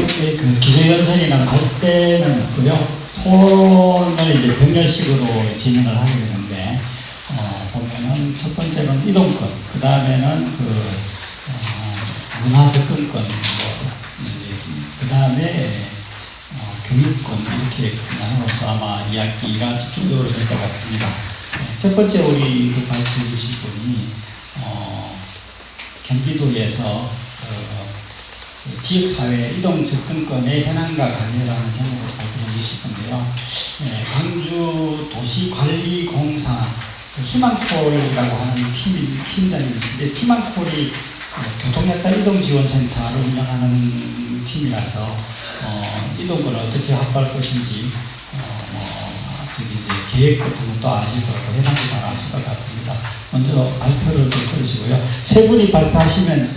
그 기초연설이나 발제는 없고요. 토론을 이제 병렬식으로 진행을 하게 되는데, 보면은 첫 번째는 이동권, 그 다음에는 문화접근권, 그 다음에 교육권, 이렇게 나눠서 아마 이야기가 집중적으로 될 것 같습니다. 첫 번째 우리 발표해 주실 분이 경기도에서 지역사회 이동 접근권의 현황과 관계라는 제목으로 발표해 주실 건데요. 광주 도시관리공사 희망콜이라고 하는 팀장이 있는데, 희망콜이 교통약자 이동지원센터를 운영하는 팀이라서 이동권을 어떻게 확보할 것인지 이제 계획 같은 것도 아실 거고 해당도 잘 아실 것 같습니다. 먼저 발표를 좀 들으시고요. 세 분이 발표하시면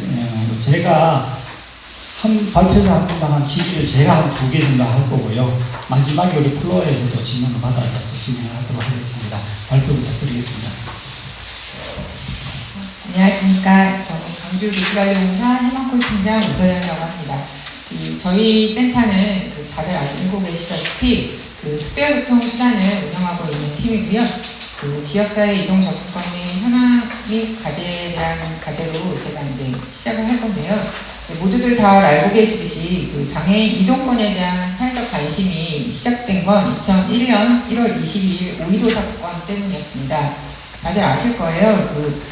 제가 발표자 한 분당 한 질의를 제가 한 2개 정도 할 거고요. 마지막에 우리 플로어에서도 질문을 받아서 또 진행을 하도록 하겠습니다. 발표 부탁드리겠습니다. 안녕하십니까. 저는 광주도시관리공사 희망콜 팀장 오전영이라고 합니다. 저희 센터는 다들 알고 계시다시피 특별교통수단을 운영하고 있는 팀이고요. 지역사회 이동 접근권의 현황 및 과제에 대한 과제로 제가 이제 시작을 할 건데요. 모두들 잘 알고 계시듯이 장애인 이동권에 대한 사회적 관심이 시작된 건 2001년 1월 22일 오이도 사건 때문이었습니다. 다들 아실 거예요.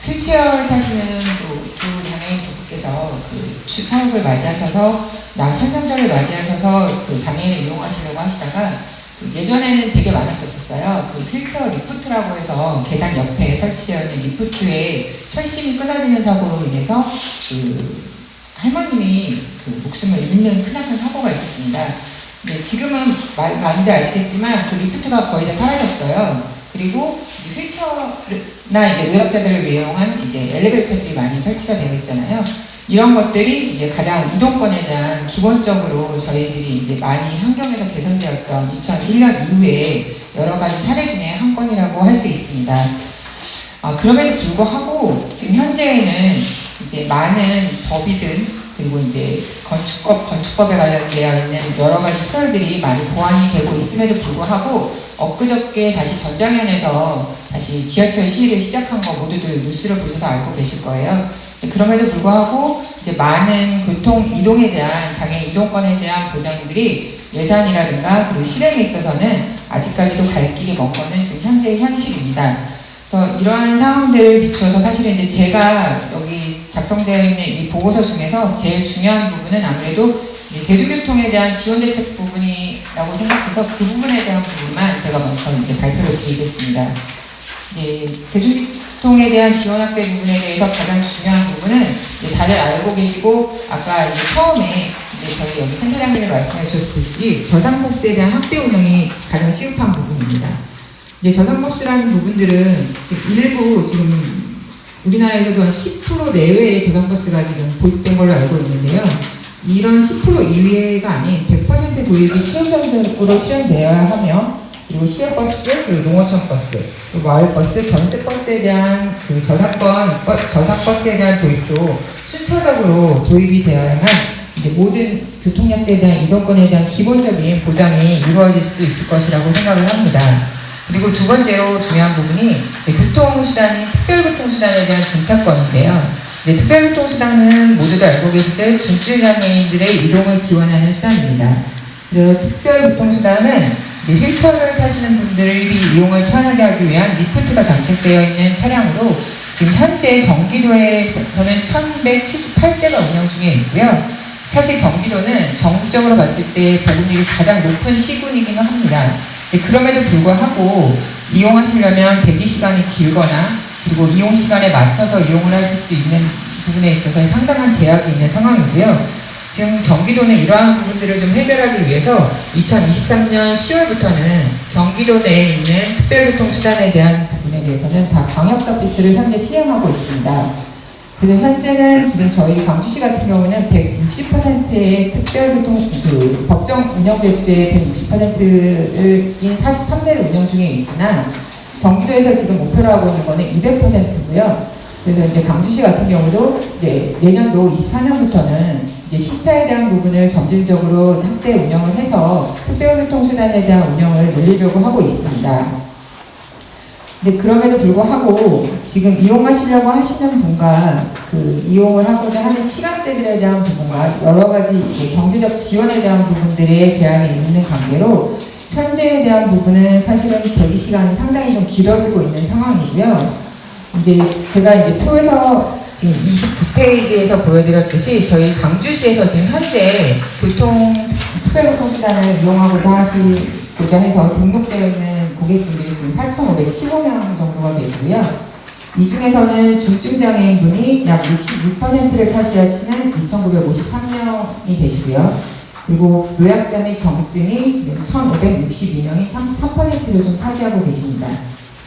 휠체어를 타시는 두 장애인 부부께서 사업을 맞이하셔서 설명절을 맞이하셔서 장애인을 이용하시려고 하시다가 예전에는 되게 많았었어요. 휠체어 리프트라고 해서 계단 옆에 설치되어 있는 리프트에 철심이 끊어지는 사고로 인해서 할머님이 목숨을 잃는 크나큰 사고가 있었습니다. 지금은 많이들 아시겠지만 리프트가 거의 다 사라졌어요. 그리고 휠체어나 이제 노약자들을 이용한 이제 엘리베이터들이 많이 설치가 되어 있잖아요. 이런 것들이 이제 가장 이동권에 대한 기본적으로 저희들이 이제 많이 환경에서 개선되었던 2001년 이후에 여러 가지 사례 중에 한 건이라고 할 수 있습니다. 그럼에도 불구하고 지금 현재에는 이제 많은 법이든 그리고 이제 건축법에 관련되어 있는 여러 가지 시설들이 많이 보완이 되고 있음에도 불구하고 엊그저께 다시 전장현에서 다시 지하철 시위를 시작한 거 모두들 뉴스를 보셔서 알고 계실 거예요. 그럼에도 불구하고 이제 많은 교통 이동에 대한 장애 이동권에 대한 보장들이 예산이라든가 그리고 실행에 있어서는 아직까지도 갈 길이 먼 거는 지금 현재의 현실입니다. 그래서 이러한 상황들을 비추어서 사실은 이제 제가 여기 작성되어 있는 이 보고서 중에서 제일 중요한 부분은 아무래도 이제 대중교통에 대한 지원 대책 부분이라고 생각해서 그 부분에 대한 부분만 제가 먼저 이제 발표를 드리겠습니다. 대중교통에 대한 지원 확대 부분에 대해서 가장 중요한 부분은 다들 알고 계시고 아까 이제 처음에 이제 저희 여기 센터장님이 말씀해 주셨듯이 저상버스에 대한 확대 운영이 가장 시급한 부분입니다. 이제 저상버스라는 부분들은 일부 지금 우리나라에서도 한 10% 내외의 저상버스가 지금 도입된 걸로 알고 있는데요. 이런 10% 이외가 아닌 100% 도입이 최우선적으로 실현되어야 하며, 그리고 시외버스, 그리고 농어촌버스, 그리고 마을버스, 전세버스에 대한 저상버스에 대한 도입도 순차적으로 도입이 되어야만 이제 모든 교통약자에 대한 이동권에 대한 기본적인 보장이 이루어질 수 있을 것이라고 생각을 합니다. 그리고 두 번째로 중요한 부분이 교통수단인 특별교통수단에 대한 진차권인데요. 특별교통수단은 모두들 알고 계시듯 중증장애인들의 이동을 지원하는 수단입니다. 그리고 특별교통수단은 휠체어를 타시는 분들이 이용을 편하게 하기 위한 리프트가 장착되어 있는 차량으로 지금 현재 경기도에서는 1178대가 운영 중에 있고요. 사실 경기도는 전국적으로 봤을 때 보급률이 가장 높은 시군이기는 합니다. 그럼에도 불구하고 이용하시려면 대기시간이 길거나 그리고 이용시간에 맞춰서 이용을 하실 수 있는 부분에 있어서 상당한 제약이 있는 상황이고요. 지금 경기도는 이러한 부분들을 좀 해결하기 위해서 2023년 10월부터는 경기도 내에 있는 특별교통수단에 대한 부분에 대해서는 다 방역 서비스를 현재 시행하고 있습니다. 그래서 현재는 지금 저희 광주시 같은 경우는 160%의 특별교통, 법정 운영 대수의 160%인 43대를 운영 중에 있으나 경기도에서 지금 목표로 하고 있는 거는 200%고요. 그래서 이제 광주시 같은 경우도 이제 내년도 24년부터는 이제 시차에 대한 부분을 점진적으로 확대 운영을 해서 특별교통수단에 대한 운영을 늘리려고 하고 있습니다. 근데 그럼에도 불구하고 지금 이용하시려고 하시는 분과 그 이용을 하고자 하는 시간대들에 대한 부분과 여러 가지 이제 경제적 지원에 대한 부분들의 제한이 있는 관계로 현재에 대한 부분은 사실은 대기 시간이 상당히 좀 길어지고 있는 상황이고요. 이제 제가 이제 표에서 지금 29페이지에서 보여드렸듯이 저희 광주시에서 지금 현재 특별교통수단을 이용하고자 하시고자 해서 등록되어 있는 고객분들이 지금 4,515명 정도가 계시고요. 이 중에서는 중증장애인분이 약 66%를 차지하시는 2,953명이 계시고요. 그리고 노약자 및 경증이 지금 1,562명이 33%를 좀 차지하고 계십니다.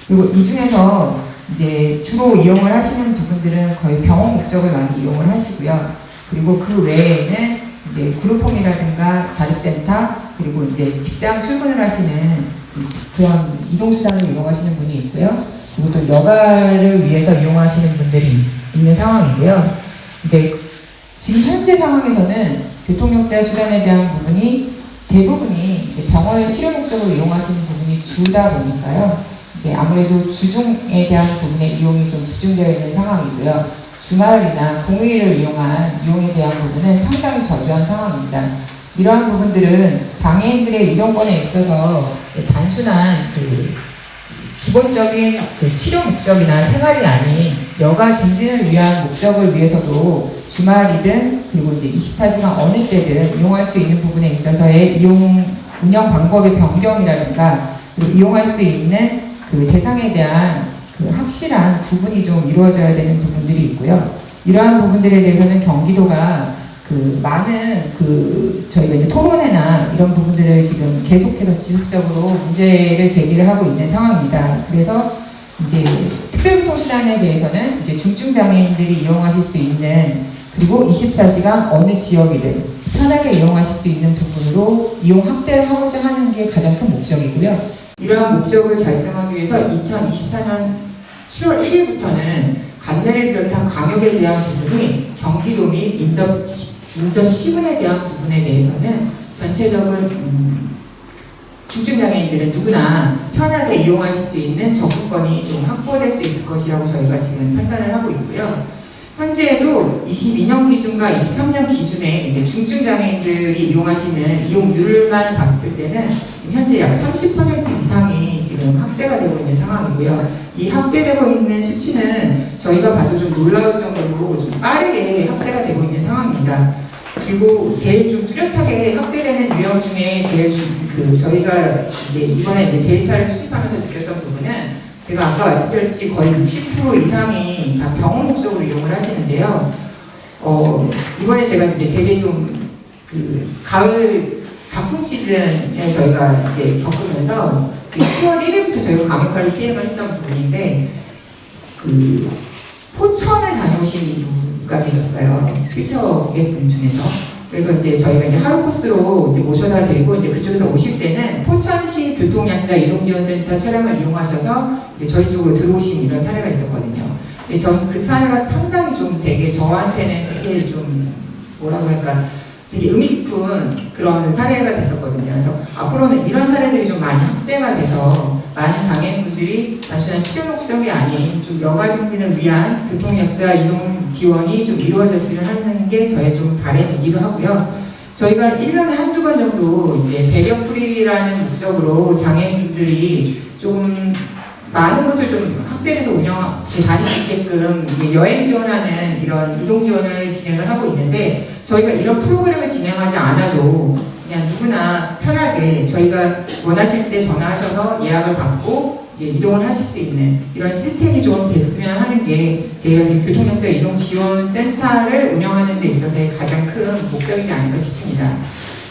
그리고 이 중에서 이제 주로 이용을 하시는 부분들은 거의 병원 목적을 많이 이용을 하시고요. 그리고 그 외에는 이제 그룹홈이라든가 자립센터 그리고 이제 직장 출근을 하시는 그런 이동수단을 이용하시는 분이 있고요. 그리고 또 여가를 위해서 이용하시는 분들이 있는 상황이고요. 이제 지금 현재 상황에서는 교통용자 수단에 대한 부분이 대부분이 이제 병원의 치료 목적으로 이용하시는 부분이 주다 보니까요. 이제 아무래도 주중에 대한 부분의 이용이 좀 집중되어 있는 상황이고요. 주말이나 공휴일을 이용한 이용에 대한 부분은 상당히 저조한 상황입니다. 이러한 부분들은 장애인들의 이동권에 있어서 단순한 그 기본적인 그 치료 목적이나 생활이 아닌 여가 증진을 위한 목적을 위해서도 주말이든 그리고 이제 24시간 어느 때든 이용할 수 있는 부분에 있어서의 운영 방법의 변경이라든가 그리고 이용할 수 있는 그 대상에 대한 그 확실한 구분이 좀 이루어져야 되는 부분들이 있고요. 이러한 부분들에 대해서는 경기도가 그 많은 그 저희가 이제 토론회나 이런 부분들을 지금 계속해서 지속적으로 문제를 제기를 하고 있는 상황입니다. 그래서 이제 특별교통수단에 대해서는 이제 중증장애인들이 이용하실 수 있는 그리고 24시간 어느 지역이든 편하게 이용하실 수 있는 부분으로 이용 확대를 하고자 하는 게 가장 큰 목적이고요. 이러한 목적을 달성하기 위해서 2024년 7월 1일부터는 관내를 비롯한 광역에 대한 부분이 경기도 및 인접 시군에 대한 부분에 대해서는 전체적인 중증장애인들은 누구나 편하게 이용하실 수 있는 접근권이 좀 확보될 수 있을 것이라고 저희가 지금 판단을 하고 있고요. 현재에도 22년 기준과 23년 기준에 이제 중증장애인들이 이용하시는 이용률만 봤을 때는 지금 현재 약 30% 이상이 지금 확대가 되고 있는 상황이고요. 이 확대되고 있는 수치는 저희가 봐도 좀 놀라울 정도로 좀 빠르게 확대가 되고 있는 상황입니다. 그리고 제일 좀 뚜렷하게 확대되는 유형 중에 제일 저희가 이제 이번에 이제 데이터를 수집하면서 느꼈던 부분은 제가 아까 말씀드렸듯이 거의 60% 이상이 다 병원 목적으로 이용을 하시는데요. 이번에 제가 이제 되게 좀 가을 단풍 시즌에 저희가 이제 겪으면서 지금 10월 1일부터 저희가 강력하게 시행을 했던 부분인데 포천을 다녀오신 분가 되었어요. 필처의 분 중에서. 그래서 이제 저희가 이제 하루 코스로 이제 모셔다 드리고 이제 그쪽에서 오실 때는 포천시 교통약자 이동지원센터 차량을 이용하셔서 이제 저희 쪽으로 들어오신 이런 사례가 있었거든요. 전 그 사례가 상당히 좀 되게 저한테는 되게 좀 뭐라고 할까 되게 의미 깊은 그런 사례가 됐었거든요. 그래서 앞으로는 이런 사례들이 좀 많이 확대가 돼서 많은 장애인분들이 단순한 치료 목적이 아닌 좀 여가 증진을 위한 교통약자 이동 지원이 좀 이루어졌으면 하는 게 저의 좀 바람이기도 하고요. 저희가 1년에 한두 번 정도 이제 배려풀이라는 목적으로 장애인분들이 조금 많은 것을 좀 확대해서 다닐 수 있게끔 여행 지원하는 이런 이동 지원을 진행을 하고 있는데 저희가 이런 프로그램을 진행하지 않아도 그냥 누구나 편하게 저희가 원하실 때 전화하셔서 예약을 받고 이제 이동을 하실 수 있는 이런 시스템이 좀 됐으면 하는 게 저희가 지금 교통약자 이동 지원 센터를 운영하는 데 있어서의 가장 큰 목적이지 않을까 싶습니다.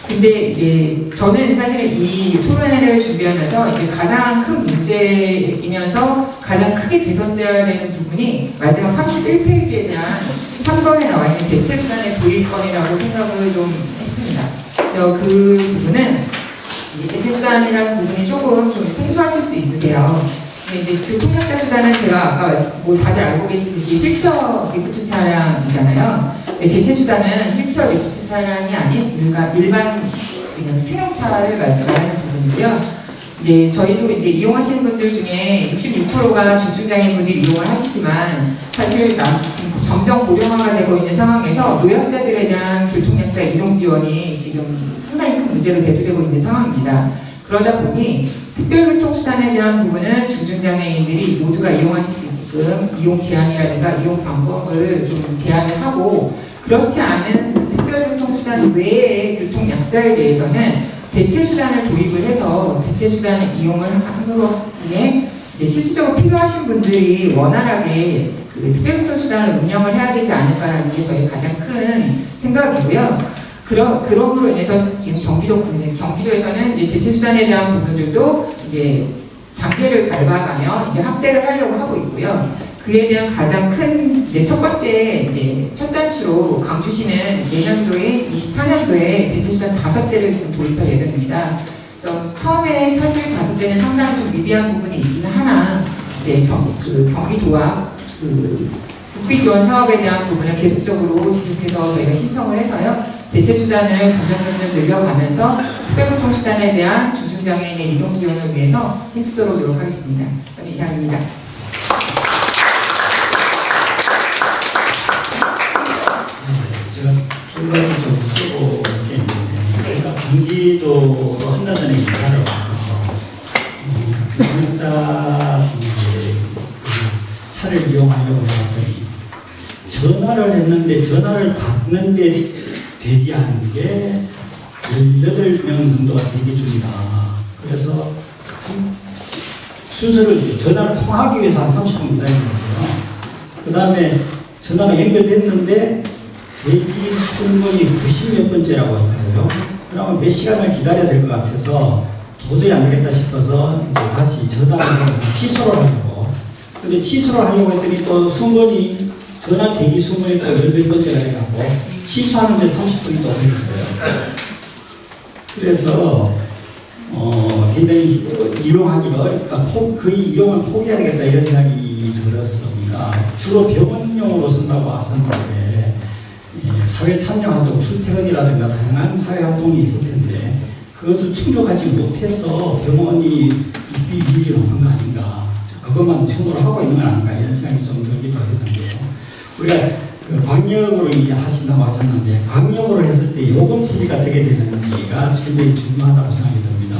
근데 이제 저는 사실은 이 토론회를 준비하면서 이제 가장 큰 문제이면서 가장 크게 개선되어야 되는 부분이 마지막 31페이지에 대한 3번에 나와 있는 대체수단의 도입권이라고 생각을 좀 했습니다. 그 부분은 대체수단이라는 부분이 조금 좀 생소하실 수 있으세요. 근데 이제 교통약자 수단은 제가 아까 다들 알고 계시듯이 휠체어 리프트 차량이잖아요. 네, 대체수단은 휠체어 리프트 차량이 아닌 일반 그냥 승용차를 말하는 부분이고요. 이제 저희도 이제 이용하시는 분들 중에 66%가 중증장애인분들이 이용을 하시지만 사실 지금 점점 고령화가 되고 있는 상황에서 노약자들에 대한 교통약자 이동 지원이 지금 상당히 큰 문제로 대두되고 있는 상황입니다. 그러다 보니 특별교통수단에 대한 부분은 중증장애인들이 모두가 이용하실 수 있게끔 이용 제한이라든가 이용 방법을 좀 제한을 하고, 그렇지 않은 특별교통수단 외의 교통약자에 대해서는 대체수단을 도입을 해서 대체수단을 이용을 함으로 인해 이제 실질적으로 필요하신 분들이 원활하게 그 특별교통수단을 운영을 해야 되지 않을까라는 게 저희 가장 큰 생각이고요. 그럼으로 인해서 지금 경기도에서는 이제 대체수단에 대한 부분들도 이제 단계를 밟아가며 이제 확대를 하려고 하고 있고요. 그에 대한 가장 큰 이제 첫 번째 이제 첫 단추로 광주시는 내년도에 24년도에 대체수단 5대를 지금 도입할 예정입니다. 그래서 처음에 사실 5대는 상당히 좀 미비한 부분이 있기는 하나 이제 경기도와 국비 지원 사업에 대한 부분을 계속적으로 지속해서 저희가 신청을 해서요. 대체수단을 점점 늘려가면서 특별교통수단에 대한 중증장애인의 이동 지원을 위해서 힘쓰도록 노력하겠습니다. 이상입니다. 제가 두 가지 좀 여쭤볼 게 있는데, 제가 경기도로 한 달 전에 이사를 와서 경영자분이 차를 이용하려고 해봤더니 전화를 했는데 전화를 받는데 대기하는 게 18명 정도가 대기 중이다. 그래서 순서를 전화를 통화하기 위해서 한 30분 기다리는 거예요. 그 다음에 전화가 연결됐는데 대기 순번이 90몇 번째라고 하더라고요. 그러면 몇 시간을 기다려야 될 것 같아서 도저히 안 되겠다 싶어서 이제 다시 전화를 해서 취소를 하려고. 근데 취소를 하려고 했더니 또 순번이 전화 대기 순번이 또 10몇 번째가 돼갖고 취소하는데 30분이 또 걸렸어요. 그래서 굉장히 이용하기가 어렵다. 거의 이용을 포기해야 되겠다 이런 생각이 들었습니다. 주로 병원용으로 쓴다고 하셨는데 사회 참여활동, 출퇴근이라든가 다양한 사회활동이 있을 텐데 그것을 충족하지 못해서 병원이 입비 유지를 하는 거 아닌가, 그것만 손으로 하고 있는 건 아닌가 이런 생각이 좀 들기도 했는데요. 우리가 광역으로 하신다고 하셨는데 광역으로 했을 때 요금 체계가 어떻게 되는지가 굉장히 중요하다고 생각이 듭니다.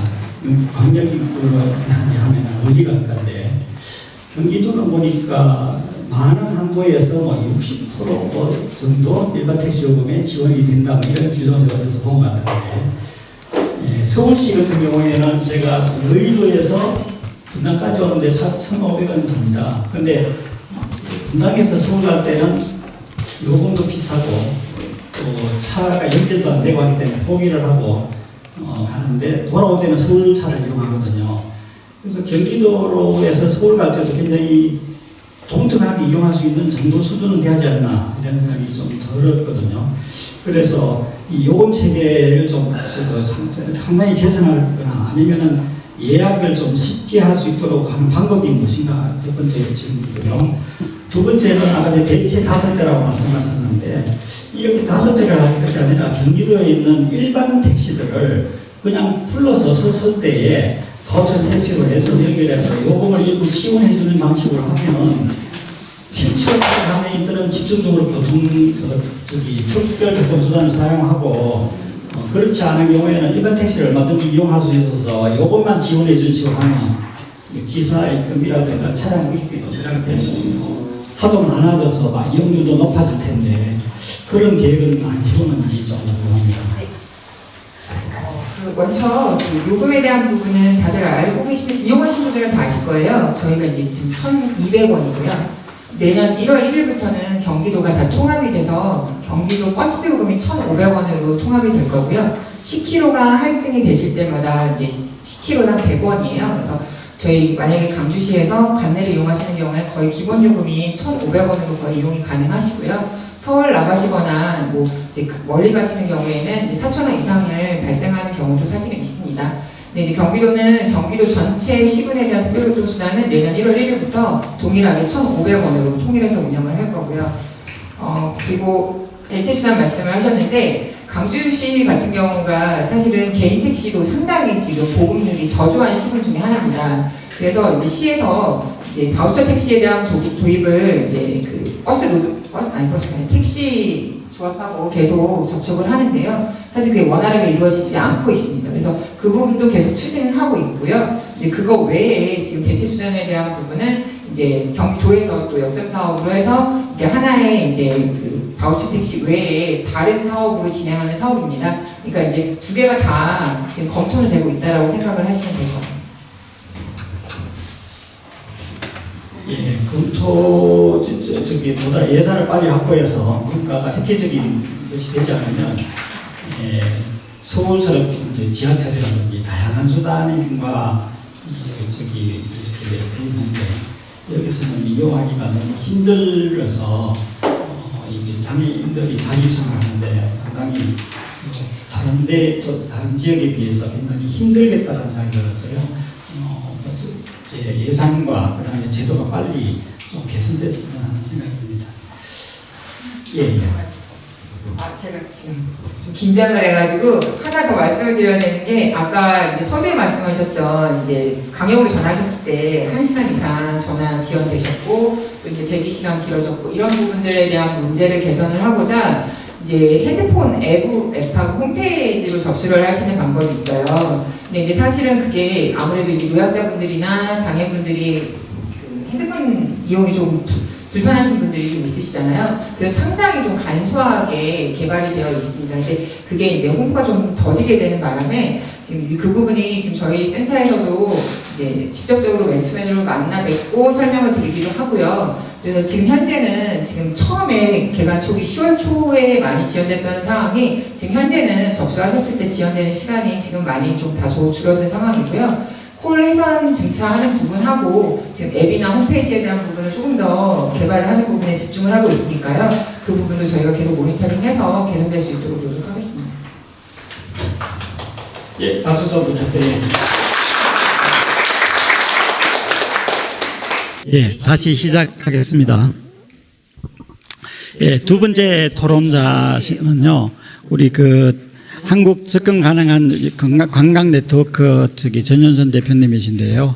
광역으로 하면 어디가 할 건데 경기도는 보니까 많은 한도에서 60% 정도 일반 택시 요금에 지원이 된다 이런 규정을 제가 어디서 본 것 같은데, 서울시 같은 경우에는 제가 여의도에서 분당까지 오는데 4,500원 듭니다. 근데 분당에서 서울 갈 때는 요금도 비싸고 또 차가 연결도 안 되고 하기 때문에 포기를 하고 가는데 돌아올 때는 서울차를 이용하거든요. 그래서 경기도로에서 서울 갈 때도 굉장히 동등하게 이용할 수 있는 정도 수준은 되지 않나 이런 생각이 좀 들었거든요. 그래서 이 요금 체계를 좀 상당히 개선하거나 아니면은 예약을 좀 쉽게 할 수 있도록 하는 방법이 무엇인가 첫 번째 질문이고요. 두 번째는 아까 대체 5대라고 말씀하셨는데 이렇게 5대를 할 것이 아니라 경기도에 있는 일반 택시들을 그냥 불러서 섰을 때에 거쳐 택시로 해서 연결해서 요금을 일부 지원해 주는 방식으로 하면 휠체어 장애인들은 집중적으로 특별교통수단을 사용하고 그렇지 않은 경우에는 일반 택시를 얼마든지 이용할 수 있어서 요것만 지원해 준 식으로 하면 기사의 급이라든가 차량 위비도 절약되고 하도 많아져서 막 이용률도 높아질 텐데 그런 계획은 안 세우는지 좀 궁금합니다. 먼저 요금에 대한 부분은 다들 알고 계시는, 이용하신 분들은 다 아실 거예요. 저희가 이제 지금 1,200원이고요. 내년 1월 1일부터는 경기도가 다 통합이 돼서 경기도 버스 요금이 1,500원으로 통합이 될 거고요. 10km가 할증이 되실 때마다 이제 10km당 100원이에요. 그래서 저희 만약에 강주시에서 관내를 이용하시는 경우에 거의 기본 요금이 1,500원으로 거의 이용이 가능하시고요. 서울 나가시거나 뭐 이제 멀리 가시는 경우에는 이제 4,000원 이상을 발생하는 경우도 사실은 있습니다. 근데 이제 경기도는 경기도 전체 시군에 대한 특별교통수단은 내년 1월 1일부터 동일하게 1,500원으로 통일해서 운영을 할 거고요. 그리고 대체수단 말씀을 하셨는데 광주시 같은 경우가 사실은 개인 택시도 상당히 지금 보급률이 저조한 시군 중에 하나입니다. 그래서 이제 시에서 이제 바우처 택시에 대한 도입을 이제 그 택시 조합하고 계속 접촉을 하는데요. 사실 그게 원활하게 이루어지지 않고 있습니다. 그래서 그 부분도 계속 추진을 하고 있고요. 이제 그거 외에 지금 대체 수단에 대한 부분은 이제 경기도에서 또 역점 사업으로 해서 이제 하나의 이제 그 바우처 택시 외에 다른 사업으로 진행하는 사업입니다. 그러니까 이제 두 개가 다 지금 검토는 되고 있다라고 생각을 하시면 될 것 같습니다. 예, 검토 저기 보다 예산을 빨리 확보해서 뭔가가 획기적인 것이 되지 않으면 서울처럼 이제 지하철이라든지 다양한 수단과 저기 이렇게 돼 있는데 여기서는 이용하기가 너무 힘들어서 이게 장애인들이 자립생활 하는데 상당히 다른 지역에 비해서 굉장히 힘들겠다는 생각이 들어서요. 예산과 그 다음에 제도가 빨리 좀 개선됐으면 하는 생각입니다. 예. 제가 지금 좀 긴장을 해가지고 하나 더 말씀을 드려야 되는 게 아까 이제 서두에 말씀하셨던 이제 강역으로 전화하셨을 때 1시간 이상 전화 지연되셨고 또 이제 대기 시간 길어졌고 이런 부분들에 대한 문제를 개선을 하고자 이제 핸드폰 앱하고 홈페이지로 접수를 하시는 방법이 있어요. 근데 이제 사실은 그게 아무래도 이제 노약자분들이나 장애분들이 그 핸드폰 이용이 좀 불편하신 분들이 좀 있으시잖아요. 그래서 상당히 좀 간소하게 개발이 되어 있습니다. 근데 그게 이제 홍보가 좀 더디게 되는 바람에 지금 그 부분이 지금 저희 센터에서도 이제 직접적으로 맨투맨으로 만나 뵙고 설명을 드리기도 하고요. 그래서 지금 현재는 지금 처음에 개관 초기 10월 초에 많이 지연됐던 상황이 지금 현재는 접수하셨을 때 지연되는 시간이 지금 많이 좀 다소 줄어든 상황이고요. 콜 회선 증차하는 부분하고 지금 앱이나 홈페이지에 대한 부분을 조금 더 개발을 하는 부분에 집중을 하고 있으니까요. 그 부분도 저희가 계속 모니터링해서 개선될 수 있도록 노력하겠습니다. 예, 박수 좀 부탁드리겠습니다. 예, 다시 시작하겠습니다. 예, 두 번째 토론자는요, 우리 그 한국 접근 가능한 관광 네트워크 전윤선 대표님이신데요.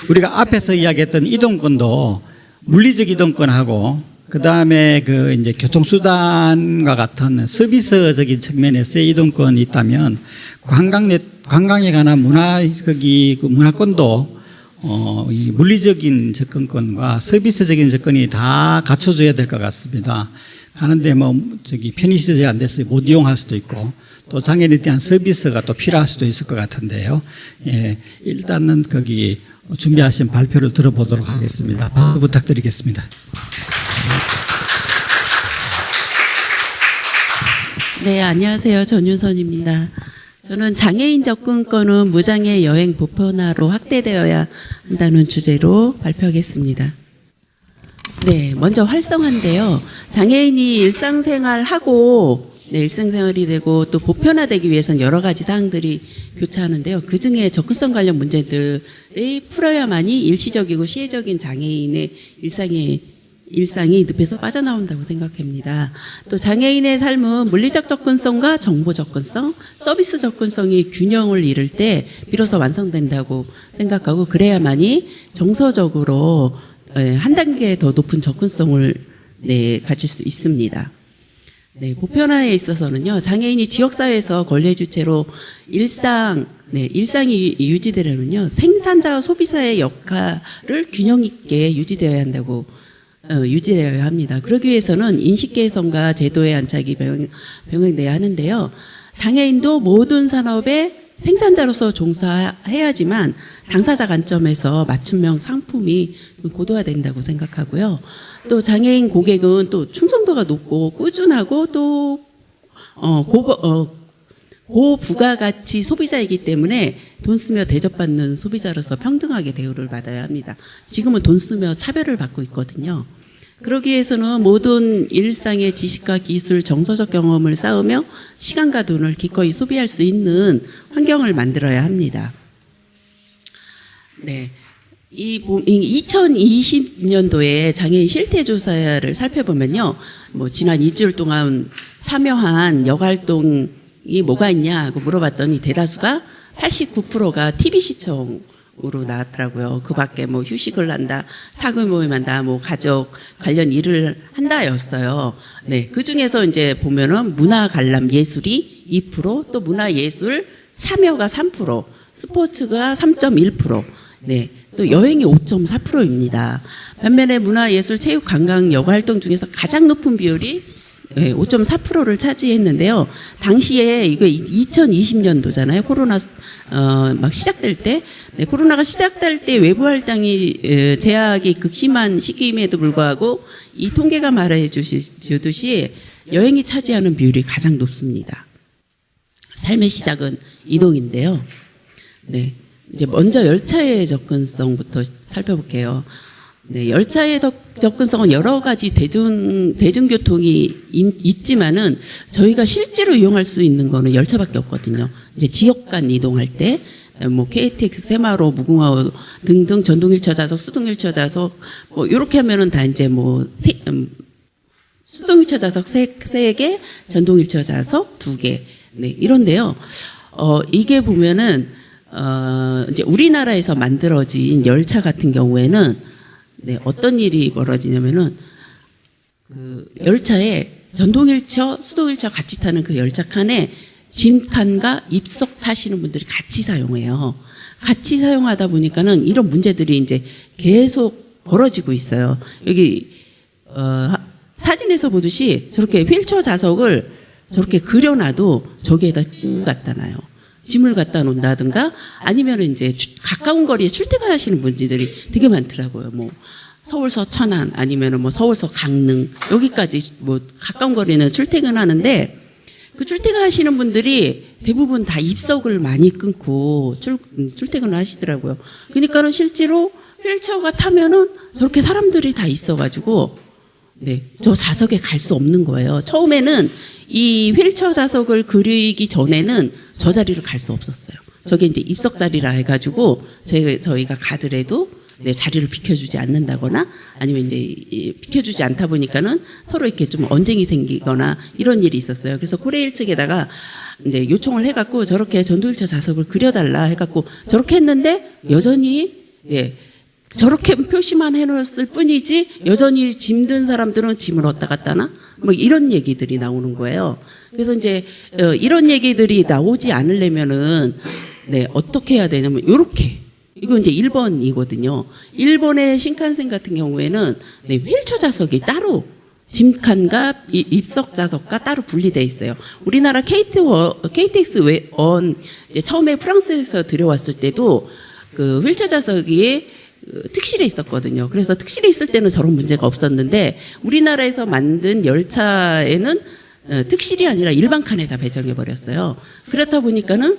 우리가 앞에서 이야기했던 이동권도 물리적 이동권하고 그 다음에 그 이제 교통수단과 같은 서비스적인 측면에서의 이동권이 있다면 관광에 관한 문화권도 이 물리적인 접근권과 서비스적인 접근이 다 갖춰져야 될 것 같습니다. 가는데 편의시설이 안 돼서 못 이용할 수도 있고 또 장애인에 대한 서비스가 또 필요할 수도 있을 것 같은데요. 예, 일단은 거기 준비하신 발표를 들어보도록 하겠습니다. 부탁드리겠습니다. 네, 안녕하세요. 전윤선입니다. 저는 장애인 접근권은 무장애 여행 보편화로 확대되어야 한다는 주제로 발표하겠습니다. 네, 먼저 활성화인데요. 장애인이 일상생활하고 일상생활이 되고 또 보편화되기 위해서는 여러 가지 사항들이 교차하는데요. 그중에 접근성 관련 문제들이 풀어야만이 일시적이고 시혜적인 장애인의 일상이 늪에서 빠져나온다고 생각합니다. 또 장애인의 삶은 물리적 접근성과 정보 접근성, 서비스 접근성이 균형을 이룰 때 비로소 완성된다고 생각하고 그래야만이 정서적으로 한 단계 더 높은 접근성을 가질 수 있습니다. 네, 보편화에 있어서는요, 장애인이 지역사회에서 권리의 주체로 일상이 유지되려면요, 생산자와 소비자의 역할을 균형 있게 유지되어야 합니다. 그러기 위해서는 인식 개선과 제도의 안착이 병행돼야 하는데요. 장애인도 모든 산업의 생산자로서 종사해야지만 당사자 관점에서 맞춤형 상품이 고도화된다고 생각하고요. 또 장애인 고객은 또 충성도가 높고 꾸준하고 또 고부가가치 소비자이기 때문에 돈 쓰며 대접받는 소비자로서 평등하게 대우를 받아야 합니다. 지금은 돈 쓰며 차별을 받고 있거든요. 그러기 위해서는 모든 일상의 지식과 기술, 정서적 경험을 쌓으며 시간과 돈을 기꺼이 소비할 수 있는 환경을 만들어야 합니다. 네. 이 2020년도에 장애인 실태 조사를 살펴보면요, 뭐 지난 2주일 동안 참여한 여가활동이 뭐가 있냐고 물어봤더니 대다수가 89%가 TV 시청으로 나왔더라고요. 그 밖에 뭐 휴식을 한다, 사교 모임한다, 뭐 가족 관련 일을 한다였어요. 네, 그 중에서 이제 보면은 문화 관람 예술이 2%, 또 문화 예술 참여가 3%, 스포츠가 3.1%, 네, 또 여행이 5.4%입니다. 반면에 문화예술, 체육, 관광, 여가 활동 중에서 가장 높은 비율이 5.4%를 차지했는데요. 당시에 이거 2020년도잖아요. 코로나 막 시작될 때, 네, 코로나가 시작될 때 외부 활동이 제약이 극심한 시기임에도 불구하고 이 통계가 말해 주듯이 여행이 차지하는 비율이 가장 높습니다. 삶의 시작은 이동인데요. 네, 이제 먼저 열차의 접근성부터 살펴볼게요. 네, 열차의 접근성은 여러 가지 대중교통이 있지만은 저희가 실제로 이용할 수 있는 거는 열차밖에 없거든요. 이제 지역 간 이동할 때, 뭐 KTX, 새마을, 무궁화호 등등 전동일차 좌석, 수동일차 좌석, 뭐 이렇게 하면은 다 이제 뭐 수동일차 좌석 3개, 전동일차 좌석 2개, 네, 이런데요. 이게 보면은 이제 우리나라에서 만들어진 열차 같은 경우에는 네, 어떤 일이 벌어지냐면은 그 열차에 전동일차, 수동일차 같이 타는 그 열차 칸에 짐칸과 입석 타시는 분들이 같이 사용해요. 같이 사용하다 보니까는 이런 문제들이 이제 계속 벌어지고 있어요. 여기 사진에서 보듯이 저렇게 휠체어 좌석을 저렇게 그려놔도 저기에다 짐을 갖다 놔요. 짐을 갖다 놓는다든가 아니면 이제 가까운 거리에 출퇴근하시는 분들이 되게 많더라고요. 뭐 서울서 천안 아니면 뭐 서울서 강릉 여기까지 뭐 가까운 거리는 출퇴근하는데 그 출퇴근하시는 분들이 대부분 다 입석을 많이 끊고 출퇴근을 하시더라고요. 그러니까는 실제로 휠체어가 타면은 저렇게 사람들이 다 있어가지고 네, 저 좌석에 갈 수 없는 거예요. 처음에는 이 휠체어 좌석을 그리기 전에는 저 자리를 갈 수 없었어요. 저게 이제 입석 자리라 해가지고 저희가 가더라도 네, 자리를 비켜주지 않는다거나 아니면 이제 비켜주지 않다 보니까는 서로 이렇게 좀 언쟁이 생기거나 이런 일이 있었어요. 그래서 코레일 측에다가 이제 요청을 해갖고 저렇게 전동일차 좌석을 그려달라 해갖고 저렇게 했는데 여전히 네, 저렇게 표시만 해놓았을 뿐이지 여전히 짐든 사람들은 짐을 얻다 갔다나 뭐 이런 얘기들이 나오는 거예요. 그래서 이제 이런 얘기들이 나오지 않으려면은 네, 어떻게 해야 되냐면 요렇게 이거 이제 일본이거든요. 일본의 신칸센 같은 경우에는 네, 휠체어 좌석이 따로 짐칸과 입석 좌석과 따로 분리되어 있어요. 우리나라 KTX 이제 처음에 프랑스에서 들여왔을 때도 그 휠체어 좌석이 특실에 있었거든요. 그래서 특실에 있을 때는 저런 문제가 없었는데 우리나라에서 만든 열차에는 특실이 아니라 일반 칸에다 배정해 버렸어요. 그렇다 보니까는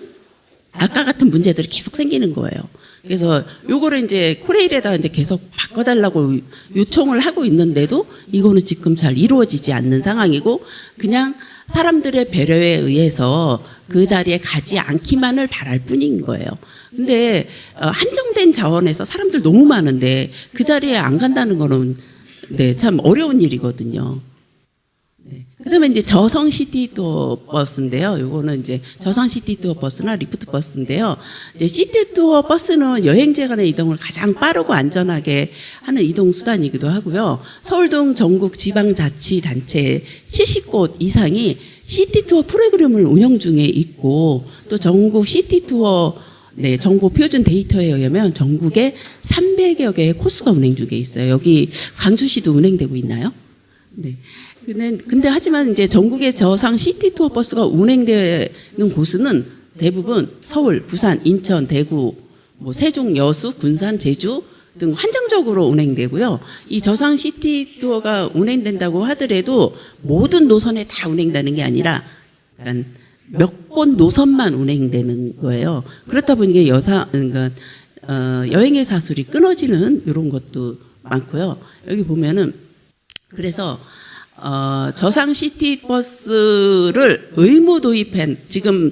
아까 같은 문제들이 계속 생기는 거예요. 그래서 요거를 이제 코레일에다 이제 계속 바꿔달라고 요청을 하고 있는데도 이거는 지금 잘 이루어지지 않는 상황이고 그냥 사람들의 배려에 의해서 그 자리에 가지 않기만을 바랄 뿐인 거예요. 근데 한정된 자원에서 사람들 너무 많은데 그 자리에 안 간다는 거는 네, 참 어려운 일이거든요. 네. 그다음에 이제 저성 시티 투어 버스인데요. 요거는 이제 저성 시티 투어 버스나 리프트 버스인데요. 이제 시티 투어 버스는 여행자 간의 이동을 가장 빠르고 안전하게 하는 이동 수단이기도 하고요. 서울 등 전국 지방자치단체 70곳 이상이 시티 투어 프로그램을 운영 중에 있고 또 전국 시티 투어 네, 정보 표준 데이터에 의하면 전국에 300여 개의 코스가 운행 중에 있어요. 여기 광주시도 운행되고 있나요? 네. 근데 하지만 이제 전국의 저상 시티 투어 버스가 운행되는 곳은 대부분 서울, 부산, 인천, 대구, 뭐 세종, 여수, 군산, 제주 등 한정적으로 운행되고요. 이 저상 시티 투어가 운행된다고 하더라도 모든 노선에 다 운행되는 게 아니라 몇 곳 노선만 운행되는 거예요. 그렇다 보니까 여행의 사슬이 끊어지는 이런 것도 많고요. 여기 보면은 그래서 저상 시티버스를 의무 도입한 지금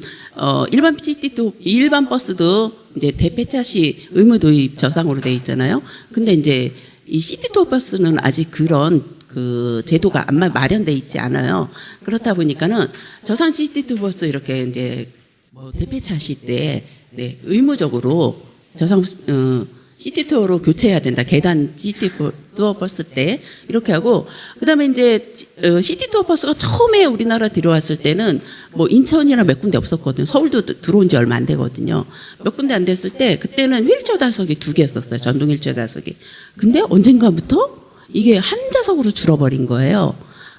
일반 버스도 이제 대폐차 시 의무 도입 저상으로 돼 있잖아요. 근데 이제 이 시티투어 버스는 아직 그런 그 제도가 마련돼 있지 않아요. 그렇다 보니까는 저상 시티투어 버스 이렇게 이제 뭐 대폐차 시 때 네, 의무적으로 저상 시티투어로 교체해야 된다. 계단 시티투어 버스 때 이렇게 하고 그다음에 이제 시티투어 버스가 처음에 우리나라 들어왔을 때는 뭐 인천이나 몇 군데 없었거든요. 서울도 들어온 지 얼마 안 되거든요. 몇 군데 안 됐을 때 그때는 휠체어 좌석이 2개였었어요. 전동 휠체어 좌석이. 근데 언젠가부터 이게 한 좌석으로 줄어버린 거예요.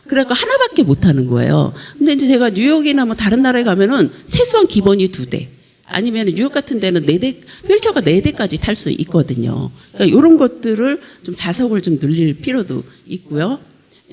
그래서 하나밖에 못 하는 거예요. 근데 이제 제가 뉴욕이나 뭐 다른 나라에 가면은 최소한 기본이 2대. 아니면 뉴욕 같은 데는 4대, 휠체어가 4대까지 탈 수 있거든요. 그러니까 이런 것들을 좀 좌석을 좀 늘릴 필요도 있고요.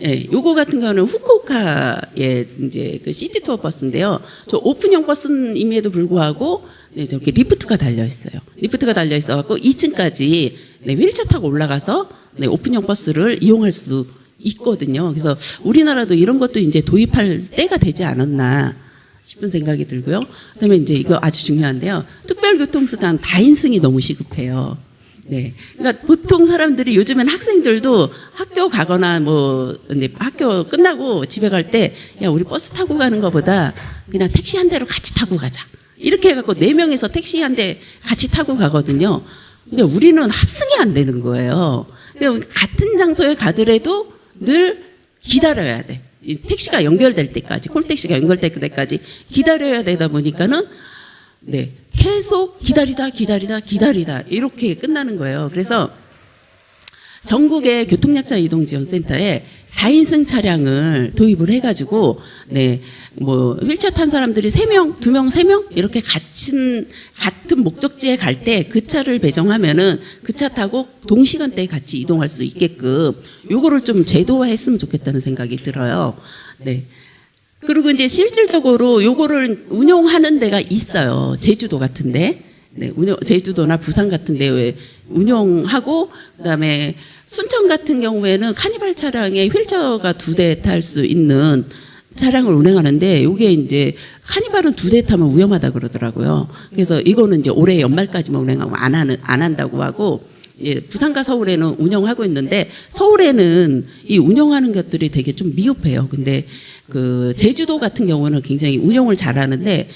예, 요거 같은 경우는 후쿠오카의 이제 그 시티 투어 버스인데요. 저 오픈형 버스임에도 불구하고 네, 저기 리프트가 달려 있어요. 리프트가 달려 있어 갖고 2층까지 네, 휠체어 타고 올라가서 네, 오픈형 버스를 이용할 수 있거든요. 그래서 우리나라도 이런 것도 이제 도입할 때가 되지 않았나 싶은 생각이 들고요. 그다음에 이제 이거 아주 중요한데요. 특별교통수단 다인승이 너무 시급해요. 네. 그러니까 보통 사람들이 요즘엔 학생들도 학교 가거나 뭐 이제 학교 끝나고 집에 갈 때 야, 우리 버스 타고 가는 것보다 그냥 택시 한 대로 같이 타고 가자. 이렇게 해 갖고 4명이서 택시 한 대 같이 타고 가거든요. 근데 우리는 합승이 안 되는 거예요. 같은 장소에 가더라도 늘 기다려야 돼. 이 택시가 연결될 때까지, 콜택시가 연결될 때까지 기다려야 되다 보니까는 네, 계속 기다리다 이렇게 끝나는 거예요. 그래서 전국의 교통약자 이동지원센터에 다인승 차량을 도입을 해가지고 네, 뭐 휠체어 탄 사람들이 3명, 2명, 3명 이렇게 같은 목적지에 갈 때 그 차를 배정하면은 그 차 타고 동시간대에 같이 이동할 수 있게끔 요거를 좀 제도화했으면 좋겠다는 생각이 들어요. 네. 그리고 이제 실질적으로 요거를 운용하는 데가 있어요. 제주도 같은데. 네, 제주도나 부산 같은 데에 운용하고 그다음에 순천 같은 경우에는 카니발 차량에 휠체어가 2대 탈 수 있는 차량을 운행하는데 이게 이제 카니발은 2대 타면 위험하다 그러더라고요. 그래서 이거는 이제 올해 연말까지만 운행하고 안 한다고 하고 예, 부산과 서울에는 운영하고 있는데 서울에는 이 운영하는 것들이 되게 좀 미흡해요. 근데 그 제주도 같은 경우는 굉장히 운영을 잘하는데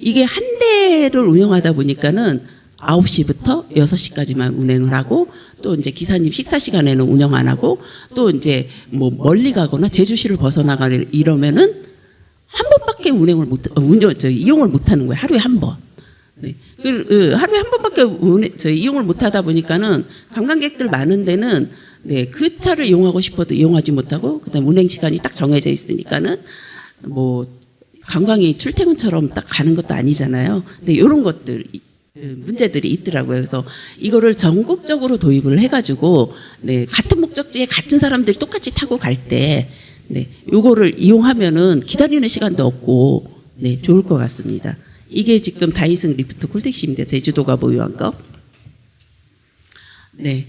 이게 한 대를 운영하다 보니까는 9시부터 6시까지만 운행을 하고 또 이제 기사님 식사 시간에는 운영 안 하고 또 이제 뭐 멀리 가거나 제주시를 벗어나가는 이러면은 한 번밖에 이용을 못 하는 거예요. 하루에 한 번. 네. 하루에 한 번밖에 이용을 못 하다 보니까는 관광객들 많은 데는 네, 그 차를 이용하고 싶어도 이용하지 못하고 그다음 운행 시간이 딱 정해져 있으니까는 뭐 관광이 출퇴근처럼 딱 가는 것도 아니잖아요. 근데 이런 것들 문제들이 있더라고요. 그래서 이거를 전국적으로 도입을 해가지고 네, 같은 목적지에 같은 사람들이 똑같이 타고 갈 때 네, 요거를 이용하면은 기다리는 시간도 없고 네, 좋을 것 같습니다. 이게 지금 다인승 리프트 콜택시입니다. 제주도가 보유한 거. 네.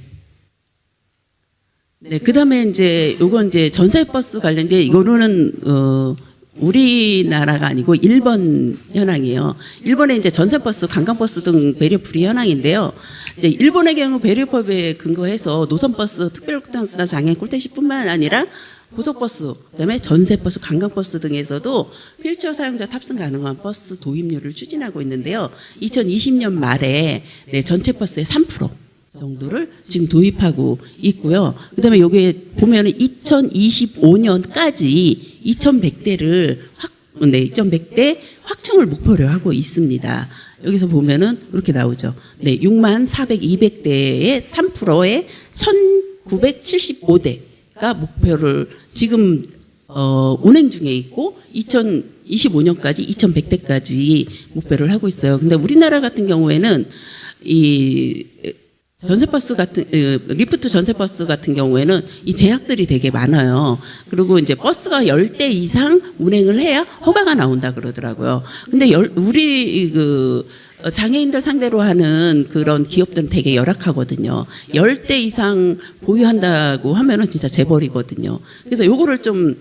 네, 그 다음에 이제 요건 이제 전세버스 관련된 이거는 우리나라가 아니고 일본 현황이에요. 일본의 이제 전세버스, 관광버스 등 배려프리 현황인데요. 이제 일본의 경우 배려법에 근거해서 노선버스, 특별교통수단 장애인 콜택시뿐만 아니라 고속버스, 그다음에 전세버스, 관광버스 등에서도 휠체어 사용자 탑승 가능한 버스 도입률을 추진하고 있는데요. 2020년 말에 네, 전체 버스의 3% 정도를 지금 도입하고 있고요. 그다음에 여기에 보면은 2025년까지 2,100대를 2,100대 확충을 목표로 하고 있습니다. 여기서 보면은 이렇게 나오죠. 네, 64,200대의 3%의 1,975대가 목표를 지금 운행 중에 있고 2025년까지 2,100대까지 목표를 하고 있어요. 근데 우리나라 같은 경우에는 이 전세버스 같은 리프트 전세버스 같은 경우에는 이 제약들이 되게 많아요. 그리고 이제 버스가 10대 이상 운행을 해야 허가가 나온다 그러더라고요. 근데 우리 장애인들 상대로 하는 그런 기업들은 되게 열악하거든요. 10대 이상 보유한다고 하면은 진짜 재벌이거든요. 그래서 요거를 좀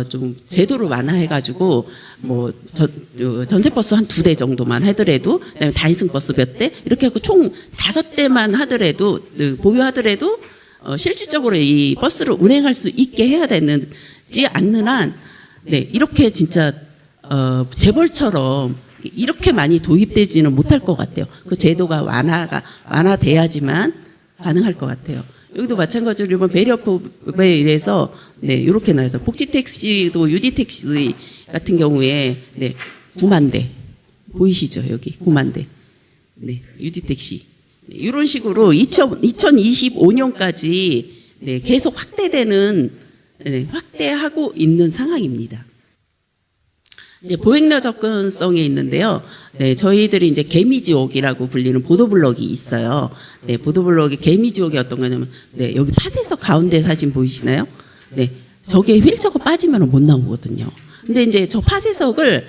좀 제도를 완화해가지고 뭐 전세버스 한 2대 정도만 하더라도, 그다음에 다인승 버스 몇 대 이렇게 하고 총 5대만 하더라도, 보유하더라도 실질적으로 이 버스를 운행할 수 있게 해야 되는지 않는 한, 네, 이렇게 진짜 재벌처럼 이렇게 많이 도입되지는 못할 것 같아요. 그 제도가 완화돼야지만 가능할 것 같아요. 여기도 마찬가지로 이번 배려법에 의해서 네, 이렇게 나와서 복지택시도 UD택시 같은 경우에 네, 9만 대 보이시죠? 여기 9만 대. 네, UD택시. 네, 이런 식으로 2025년까지 네, 계속 확대하고 있는 상황입니다. 이제 보행로 접근성에 있는데요. 네, 저희들이 이제 개미지옥이라고 불리는 보도블록이 있어요. 네, 보도블록이 개미지옥이 어떤 거냐면, 네, 여기 팥에서 가운데 사진 보이시나요? 네, 저게 휠체어가 빠지면 못 나오거든요. 근데 이제 저 팥해석을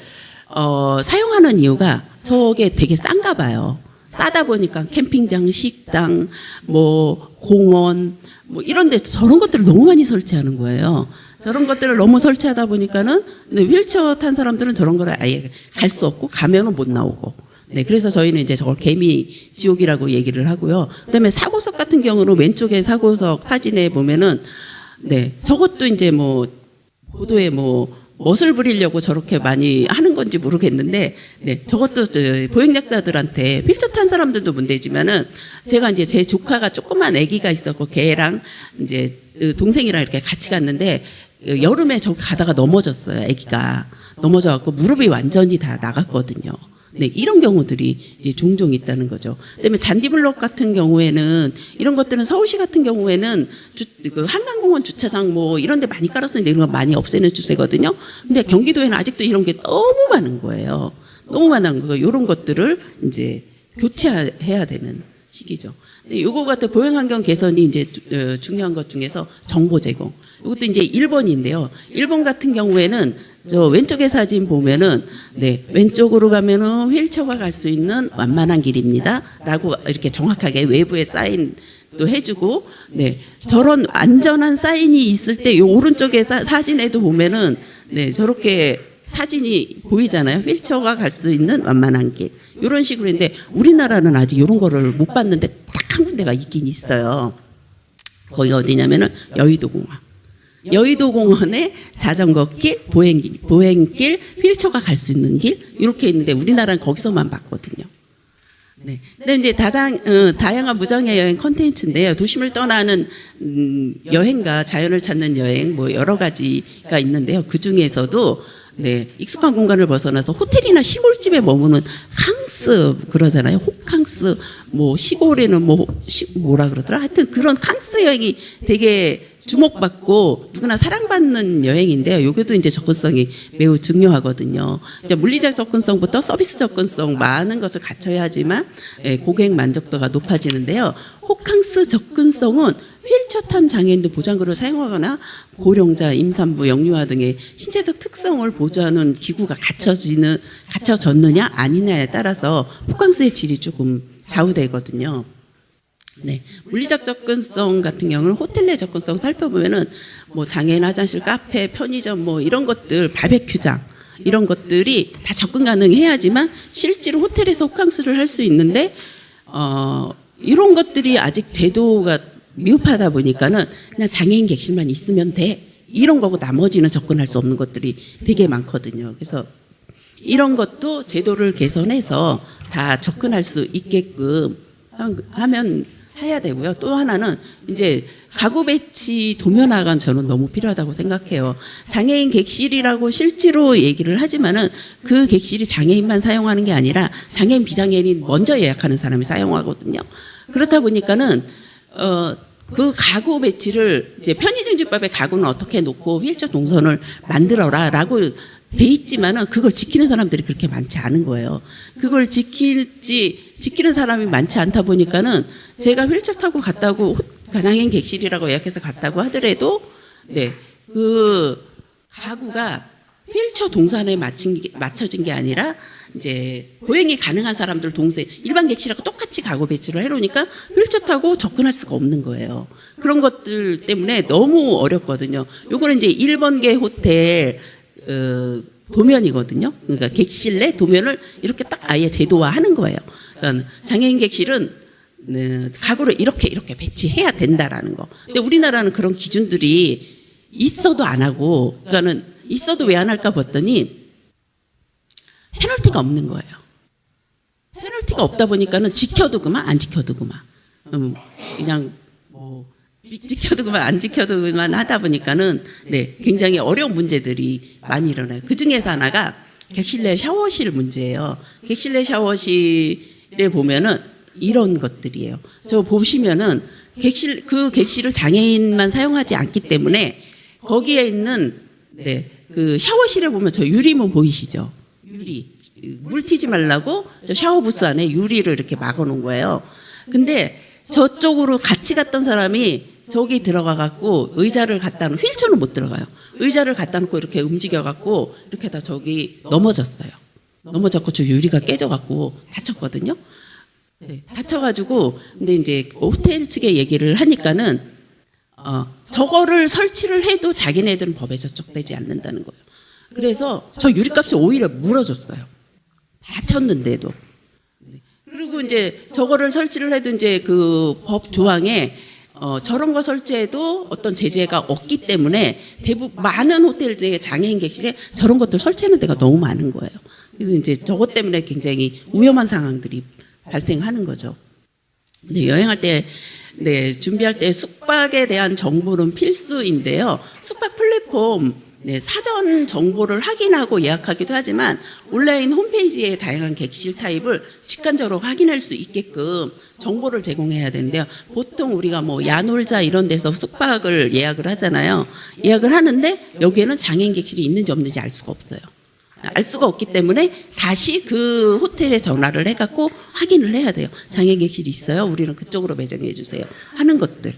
사용하는 이유가 저게 되게 싼가 봐요. 싸다 보니까 캠핑장, 식당, 뭐 공원, 뭐 이런데 저런 것들을 너무 많이 설치하는 거예요. 저런 것들을 너무 설치하다 보니까는 휠체어 탄 사람들은 저런 걸 아예 갈 수 없고 가면은 못 나오고. 네, 그래서 저희는 이제 저걸 개미 지옥이라고 얘기를 하고요. 그다음에 사고석 같은 경우는 왼쪽에 사고석 사진에 보면은 네, 저것도 이제 뭐 보도에 뭐 멋을 부리려고 저렇게 많이 하는 건지 모르겠는데, 네, 저것도 보행약자들한테 휠체어 탄 사람들도 문제지만은 제가 이제 제 조카가 조그만 아기가 있었고 걔랑 이제 동생이랑 이렇게 같이 갔는데 여름에 저 가다가 넘어졌어요. 아기가 넘어져갖고 무릎이 완전히 다 나갔거든요. 네, 이런 경우들이 이제 종종 있다는 거죠. 그다음에 잔디블록 같은 경우에는 이런 것들은 서울시 같은 경우에는 그 한강공원 주차장 뭐 이런 데 많이 깔았었는데 이런 거 많이 없애는 추세거든요. 근데 경기도에는 아직도 이런 게 너무 많은 거예요. 너무 많은 거. 이런 것들을 이제 교체해야 되는 시기죠. 요거 같은 보행환경 개선이 이제 중요한 것 중에서 정보 제공. 이것도 이제 1번인데요. 1번 같은 경우에는 저 왼쪽에 사진 보면은 네, 왼쪽으로 가면은 휠체어가 갈 수 있는 완만한 길입니다. 라고 이렇게 정확하게 외부에 사인도 해주고, 네, 저런 안전한 사인이 있을 때 요 오른쪽에 사진에도 보면은 네, 저렇게 사진이 보이잖아요. 휠체어가 갈 수 있는 완만한 길. 이런 식으로 했는데 우리나라는 아직 이런 거를 못 봤는데 딱 한 군데가 있긴 있어요. 거기가 어디냐면은 여의도공원. 여의도공원에 자전거길, 보행길, 휠체어가 갈 수 있는 길 이렇게 있는데 우리나라는 거기서만 봤거든요. 네. 근데 이제 다양한 무정의 여행 콘텐츠인데요. 도심을 떠나는 여행과 자연을 찾는 여행 뭐 여러 가지가 있는데요. 그 중에서도 네, 익숙한 공간을 벗어나서 호텔이나 시골집에 머무는 캉스 그러잖아요. 호캉스 뭐 시골에는 뭐라 그러더라. 하여튼 그런 캉스 여행이 되게 주목받고 누구나 사랑받는 여행인데요. 여기도 이제 접근성이 매우 중요하거든요. 이제 물리적 접근성부터 서비스 접근성 많은 것을 갖춰야 하지만 고객 만족도가 높아지는데요. 호캉스 접근성은 휠체어 탄 장애인도 보장구를 사용하거나 고령자, 임산부, 영유아 등의 신체적 특성을 보조하는 기구가 갖춰졌느냐 아니냐에 따라서 호캉스의 질이 조금 좌우되거든요. 네, 물리적 접근성 같은 경우는 호텔 내 접근성 살펴보면은 뭐 장애인 화장실, 카페, 편의점 뭐 이런 것들, 바베큐장 이런 것들이 다 접근 가능해야지만 실제로 호텔에서 호캉스를 할 수 있는데 이런 것들이 아직 제도가 미흡하다 보니까는 그냥 장애인 객실만 있으면 돼 이런 거고 나머지는 접근할 수 없는 것들이 되게 많거든요. 그래서 이런 것도 제도를 개선해서 다 접근할 수 있게끔 하면 해야 되고요. 또 하나는 이제 가구 배치 도면화가 저는 너무 필요하다고 생각해요. 장애인 객실이라고 실제로 얘기를 하지만은 그 객실이 장애인만 사용하는 게 아니라 장애인 비장애인이 먼저 예약하는 사람이 사용하거든요. 그렇다 보니까는 그 가구 배치를 이제 편의증집밥에 가구는 어떻게 놓고 휠체어 동선을 만들어라라고 돼 있지만은 그걸 지키는 사람들이 그렇게 많지 않은 거예요. 그걸 지키는 사람이 많지 않다 보니까는 제가 휠체어 타고 갔다고 장애인 객실이라고 예약해서 갔다고 하더라도 네, 그 가구가 휠체어 동선에 맞춰진 게 아니라 이제 보행이 가능한 사람들 동생 일반 객실하고 똑같이 가구 배치를 해놓으니까 휠체어 타고 접근할 수가 없는 거예요. 그런 것들 때문에 너무 어렵거든요. 요거는 이제 1번계 호텔 도면이거든요. 그러니까 객실 내 도면을 이렇게 딱 아예 제도화하는 거예요. 그러니까 장애인 객실은 가구를 이렇게 배치해야 된다라는 거. 근데 우리나라는 그런 기준들이 있어도 안 하고, 그러니까는 있어도 왜 안 할까 봤더니 페널티가 없는 거예요. 페널티가 없다 보니까는 지켜도 그만 안 지켜도 그만. 그냥 뭐 지켜도 그만 안 지켜도 그만 하다 보니까는 네, 굉장히 어려운 문제들이 많이 일어나요. 그 중에서 하나가 객실 내 샤워실 문제예요. 객실 내 샤워실에 보면은 이런 것들이에요. 저 보시면은 그 객실을 장애인만 사용하지 않기 때문에 거기에 있는 네, 그 샤워실에 보면 저 유리문 보이시죠? 유리. 물 튀지 말라고 저 샤워 부스 안에 유리를 이렇게 막아 놓은 거예요. 근데 저쪽으로 같이 갔던 사람이 저기 들어가 갖고 의자를 갖다 놓고 휠체어는 못 들어가요. 의자를 갖다 놓고 이렇게 움직여 갖고 이렇게 다 저기 넘어졌어요. 넘어졌고 저 유리가 깨져 갖고 다쳤거든요. 네, 다쳐가지고 근데 이제 호텔 측에 얘기를 하니까는 저거를 설치를 해도 자기네들은 법에 저촉되지 않는다는 거예요. 그래서 저 유리값이 오히려 물어줬어요. 다쳤는데도. 그리고 이제 저거를 설치를 해도 이제 그 법 조항에 저런 거 설치해도 어떤 제재가 없기 때문에 대부분 많은 호텔들의 장애인 객실에 저런 것들 설치하는 데가 너무 많은 거예요. 그래서 이제 저것 때문에 굉장히 위험한 상황들이 발생하는 거죠. 근데 여행할 때, 네, 준비할 때 숙박에 대한 정보는 필수인데요. 숙박 플랫폼, 네, 사전 정보를 확인하고 예약하기도 하지만 온라인 홈페이지에 다양한 객실 타입을 직관적으로 확인할 수 있게끔 정보를 제공해야 되는데요. 보통 우리가 뭐 야놀자 이런 데서 숙박을 예약을 하잖아요. 예약을 하는데 여기에는 장애인 객실이 있는지 없는지 알 수가 없어요. 알 수가 없기 때문에 다시 그 호텔에 전화를 해갖고 확인을 해야 돼요. 장애인 객실이 있어요. 우리는 그쪽으로 배정해 주세요. 하는 것들.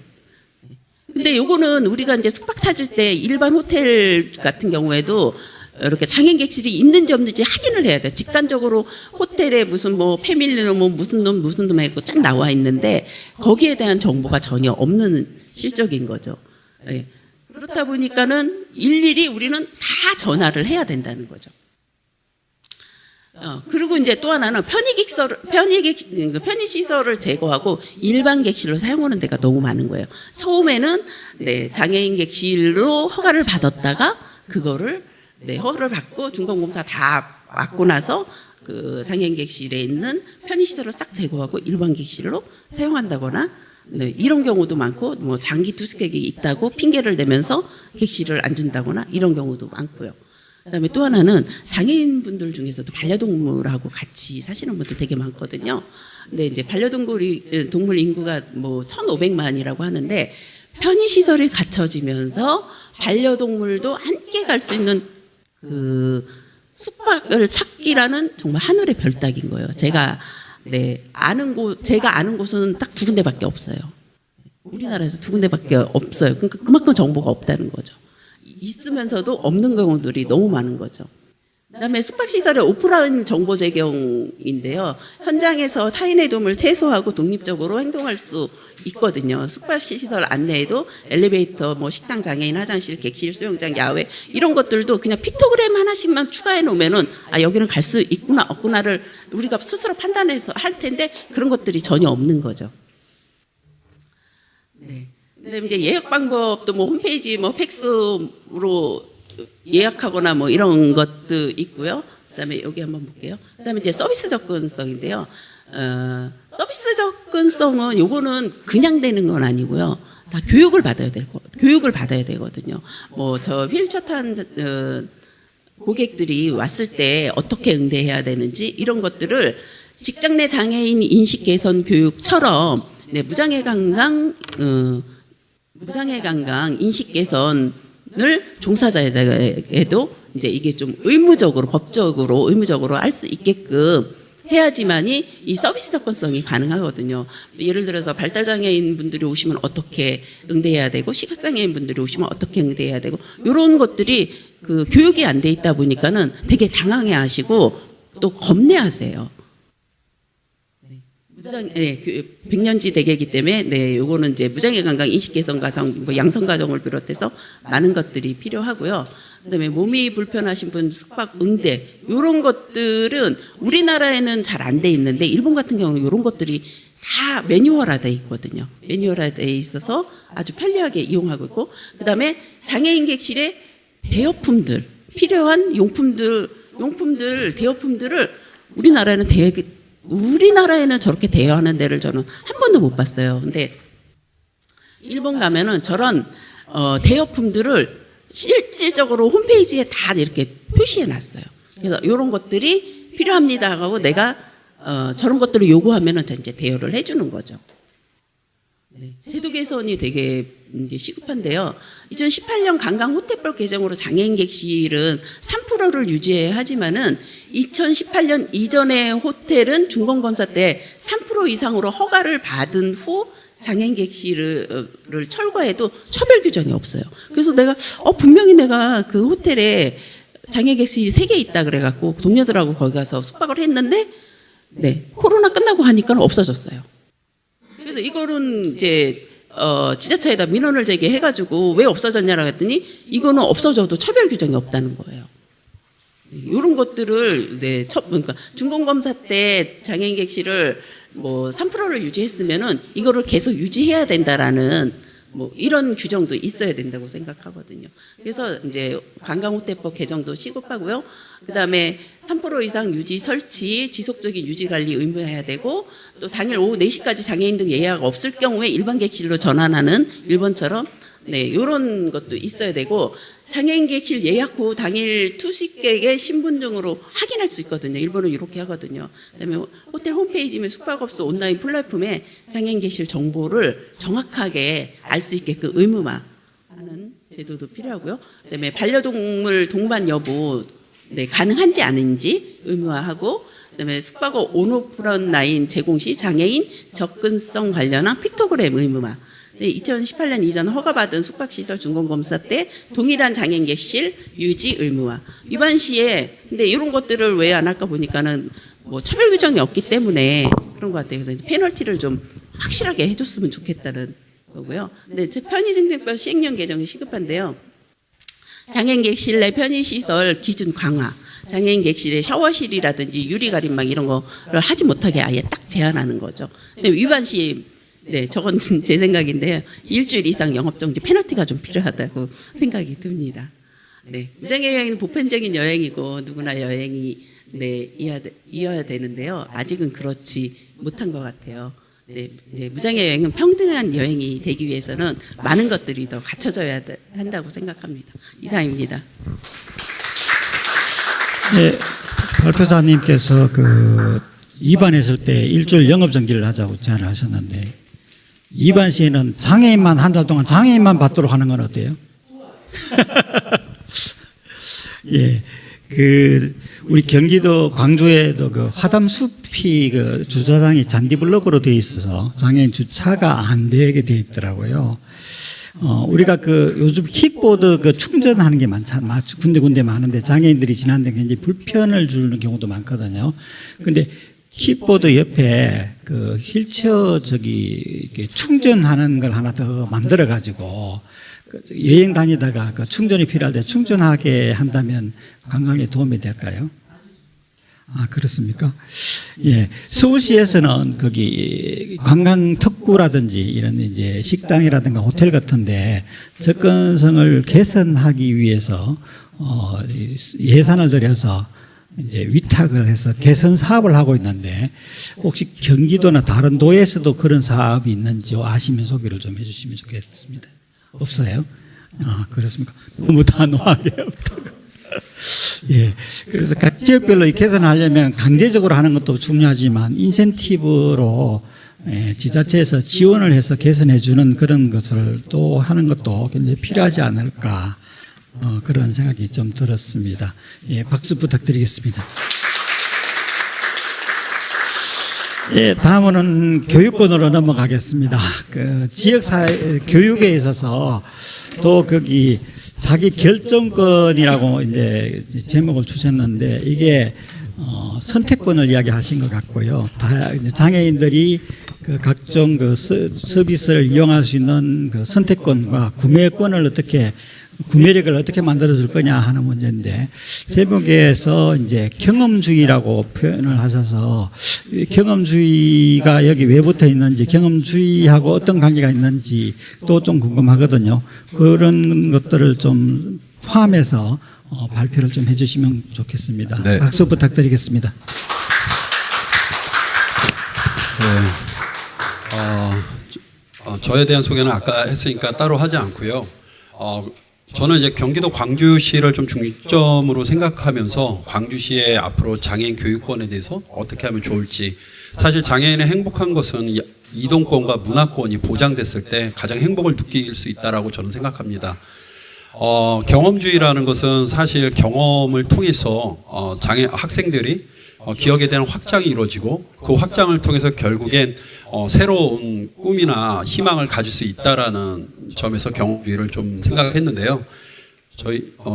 근데 요거는 우리가 이제 숙박 찾을 때 일반 호텔 같은 경우에도 이렇게 장애인 객실이 있는지 없는지 확인을 해야 돼요. 직관적으로 호텔에 무슨 뭐 패밀리룸 뭐 무슨 놈 해고 쫙 나와 있는데 거기에 대한 정보가 전혀 없는 실적인 거죠. 예. 그렇다 보니까는 일일이 우리는 다 전화를 해야 된다는 거죠. 그리고 이제 또 하나는 편의시설을 제거하고 일반 객실로 사용하는 데가 너무 많은 거예요. 처음에는 네, 장애인 객실로 허가를 받았다가 그거를 네, 허가를 받고 중간공사 다 받고 나서 그 장애인 객실에 있는 편의시설을 싹 제거하고 일반 객실로 사용한다거나 네, 이런 경우도 많고 뭐 장기 투숙객이 있다고 핑계를 대면서 객실을 안 준다거나 이런 경우도 많고요. 그다음에 또 하나는 장애인분들 중에서도 반려동물하고 같이 사시는 분들 되게 많거든요. 근데 이제 동물 인구가 뭐 1,500만이라고 하는데 편의시설이 갖춰지면서 반려동물도 함께 갈 수 있는 그 숙박을 찾기라는 정말 하늘의 별 따기인 거예요. 제가 아는 곳은 딱 2군데밖에 없어요. 우리나라에서 2군데밖에 없어요. 그러니까 그만큼 정보가 없다는 거죠. 있으면서도 없는 경우들이 너무 많은 거죠. 그다음에 숙박시설의 오프라인 정보 제공인데요. 현장에서 타인의 도움을 최소화하고 독립적으로 행동할 수 있거든요. 숙박시설 안내에도 엘리베이터, 뭐 식당, 장애인 화장실, 객실, 수영장, 야외 이런 것들도 그냥 픽토그램 하나씩만 추가해 놓으면은 여기는 갈 수 있구나 없구나를 우리가 스스로 판단해서 할 텐데 그런 것들이 전혀 없는 거죠. 네. 그다음에 이제 예약 방법도 뭐 홈페이지 뭐 팩스로 예약하거나 뭐 이런 것도 있고요. 그다음에 여기 한번 볼게요. 그다음에 이제 서비스 접근성인데요. 서비스 접근성은 요거는 그냥 되는 건 아니고요. 다 교육을 받아야 되거든요. 뭐 저 휠체어 탄 고객들이 왔을 때 어떻게 응대해야 되는지 이런 것들을 직장 내 장애인 인식 개선 교육처럼 네, 무장애 관광 인식 개선을 종사자에도 이제 이게 좀 법적으로 의무적으로 할 수 있게끔 해야지만이 이 서비스 접근성이 가능하거든요. 예를 들어서 발달장애인 분들이 오시면 어떻게 응대해야 되고 시각장애인 분들이 오시면 어떻게 응대해야 되고 이런 것들이 그 교육이 안 돼 있다 보니까는 되게 당황해하시고 또 겁내하세요. 백년지 대계이기 때문에 요거는 이제 무장애 감각 인식 개선 가정 뭐 양성 과정을 비롯해서 많은 것들이 필요하고요. 그다음에 몸이 불편하신 분 숙박 응대 요런 것들은 우리나라에는 잘 안 돼 있는데 일본 같은 경우는 요런 것들이 다 매뉴얼화돼 있거든요. 매뉴얼화돼 있어서 아주 편리하게 이용하고 있고 그다음에 장애인 객실에 대여품들 필요한 용품들 대여품들을 우리나라에는 저렇게 대여하는 데를 저는 한 번도 못 봤어요. 근데 일본 가면은 저런 대여품들을 실질적으로 홈페이지에 다 이렇게 표시해 놨어요. 그래서 이런 것들이 필요합니다 하고 내가 저런 것들을 요구하면은 이제 대여를 해주는 거죠. 네, 제도 개선이 되게 이제 시급한데요. 2018년 관광 호텔법 개정으로 장애인 객실은 3%를 유지해야 하지만은 2018년 이전의 호텔은 중간검사 때 3% 이상으로 허가를 받은 후 장애인 객실을 철거해도 처벌 규정이 없어요. 그래서 내가 분명히 내가 그 호텔에 장애인 객실이 3개 있다 그래갖고 동료들하고 거기 가서 숙박을 했는데 코로나 끝나고 하니까 없어졌어요. 그래서 이거는 이제 지자체에다 민원을 제기해가지고 왜 없어졌냐라고 했더니 이거는 없어져도 처벌 규정이 없다는 거예요. 이런 것들을 그러니까 중간검사 때 장애인 객실을 뭐 3%를 유지했으면은 이거를 계속 유지해야 된다라는 뭐 이런 규정도 있어야 된다고 생각하거든요. 그래서 이제 관광호텔법 개정도 시급하고요. 그다음에 3% 이상 유지 설치, 지속적인 유지 관리 의무해야 되고 또 당일 오후 4시까지 장애인 등 예약 없을 경우에 일반 객실로 전환하는 일본처럼 이런 것도 있어야 되고 장애인 객실 예약 후 당일 투숙객의 신분증으로 확인할 수 있거든요. 일본은 이렇게 하거든요. 그다음에 호텔 홈페이지면 숙박업소 온라인 플랫폼에 장애인 객실 정보를 정확하게 알 수 있게끔 의무화하는 제도도 필요하고요. 그다음에 반려동물 동반 여부 가능한지 아닌지 의무화하고 그다음에 숙박업 온오프라인 제공 시 장애인 접근성 관련한 픽토그램 의무화. 2018년 이전 허가받은 숙박시설 중간검사 때 동일한 장애인 객실 유지 의무화. 위반 시에 근데 이런 것들을 왜 안 할까 보니까는 뭐 처벌 규정이 없기 때문에 그런 것 같아요. 그래서 페널티를 좀 확실하게 해줬으면 좋겠다는 거고요. 근데 편의증진법 시행령 개정이 시급한데요. 장애인 객실 내 편의시설 기준 강화. 장애인 객실에 샤워실이라든지 유리가림막 이런 거를 하지 못하게 아예 딱 제한하는 거죠. 근데 위반 시 저건 제 생각인데요. 일주일 이상 영업정지 페널티가 좀 필요하다고 생각이 듭니다. 무장애 여행은 보편적인 여행이고 누구나 여행이 이어야 되는데요. 아직은 그렇지 못한 것 같아요. 무장애 여행은 평등한 여행이 되기 위해서는 많은 것들이 더 갖춰져야 한다고 생각합니다. 이상입니다. 발표자님께서 입안했을 때 일주일 영업정지를 하자고 제안을 하셨는데 입안 시에는 장애인만 한 달 동안 장애인만 받도록 하는 건 어때요? 우리 경기도 광주에도 화담숲이 주차장이 잔디블럭으로 되어 있어서 장애인 주차가 안 되게 되어 있더라고요. 우리가 요즘 킥보드 충전하는 게 많잖아요. 군데 많은데 장애인들이 지나는데 굉장히 불편을 주는 경우도 많거든요. 근데 킥보드 옆에 휠체어 이렇게 충전하는 걸 하나 더 만들어가지고 여행 다니다가 충전이 필요할 때 충전하게 한다면 관광에 도움이 될까요? 그렇습니까? 서울시에서는 관광 특구라든지 이런 이제 식당이라든가 호텔 같은데 접근성을 개선하기 위해서 예산을 들여서 이제 위탁을 해서 개선 사업을 하고 있는데 혹시 경기도나 다른 도에서도 그런 사업이 있는지 아시면 소개를 좀 해주시면 좋겠습니다. 없어요? 그렇습니까? 너무 단호하게 없다고. 그래서 각 지역별로 개선하려면 강제적으로 하는 것도 중요하지만 인센티브로 지자체에서 지원을 해서 개선해 주는 그런 것을 또 하는 것도 굉장히 필요하지 않을까 그런 생각이 좀 들었습니다. 박수 부탁드리겠습니다. 예, 다음은 교육권으로 넘어가겠습니다. 그 지역사회 교육에 있어서 또 거기 자기 결정권이라고 이제 제목을 주셨는데 이게 선택권을 이야기하신 것 같고요. 다 이제 장애인들이 그 각종 그 서비스를 이용할 수 있는 그 선택권과 구매력을 어떻게 만들어줄 거냐 하는 문제인데 제목에서 이제 경험주의라고 표현을 하셔서 이 경험주의가 여기 왜 붙어 있는지 경험주의하고 어떤 관계가 있는지 또 좀 궁금하거든요. 그런 것들을 좀 포함해서 발표를 좀 해주시면 좋겠습니다. 네. 박수 부탁드리겠습니다. 저에 대한 소개는 아까 했으니까 따로 하지 않고요. 저는 이제 경기도 광주시를 좀 중점으로 생각하면서 광주시의 앞으로 장애인 교육권에 대해서 어떻게 하면 좋을지, 사실 장애인의 행복한 것은 이동권과 문화권이 보장됐을 때 가장 행복을 느낄 수 있다라고 저는 생각합니다. 경험주의라는 것은 사실 경험을 통해서 학생들이 기억에 대한 확장이 이루어지고 그 확장을 통해서 결국엔 새로운 꿈이나 희망을 가질 수 있다라는 점에서 경험주의를 좀 생각했는데요.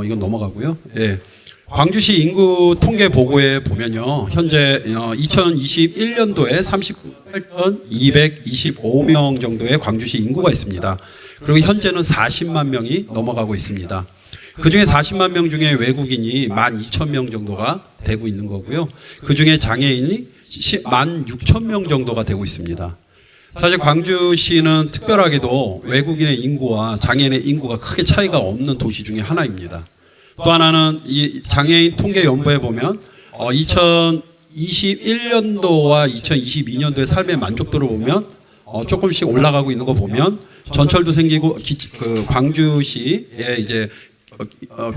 이건 넘어가고요. 예. 광주시 인구 통계 보고에 보면요, 현재 2021년도에 38,225명 정도의 광주시 인구가 있습니다. 그리고 현재는 40만 명이 넘어가고 있습니다. 그중에 40만 명 중에 외국인이 12,000명 정도가 되고 있는 거고요. 그중에 장애인이 16,000명 정도가 되고 있습니다. 사실 광주시는 특별하게도 외국인의 인구와 장애인의 인구가 크게 차이가 없는 도시 중에 하나입니다. 또 하나는 이 장애인 통계 연보에 보면 2021년도와 2022년도의 삶의 만족도를 보면 조금씩 올라가고 있는 거 보면 전철도 생기고 그 광주시에 이제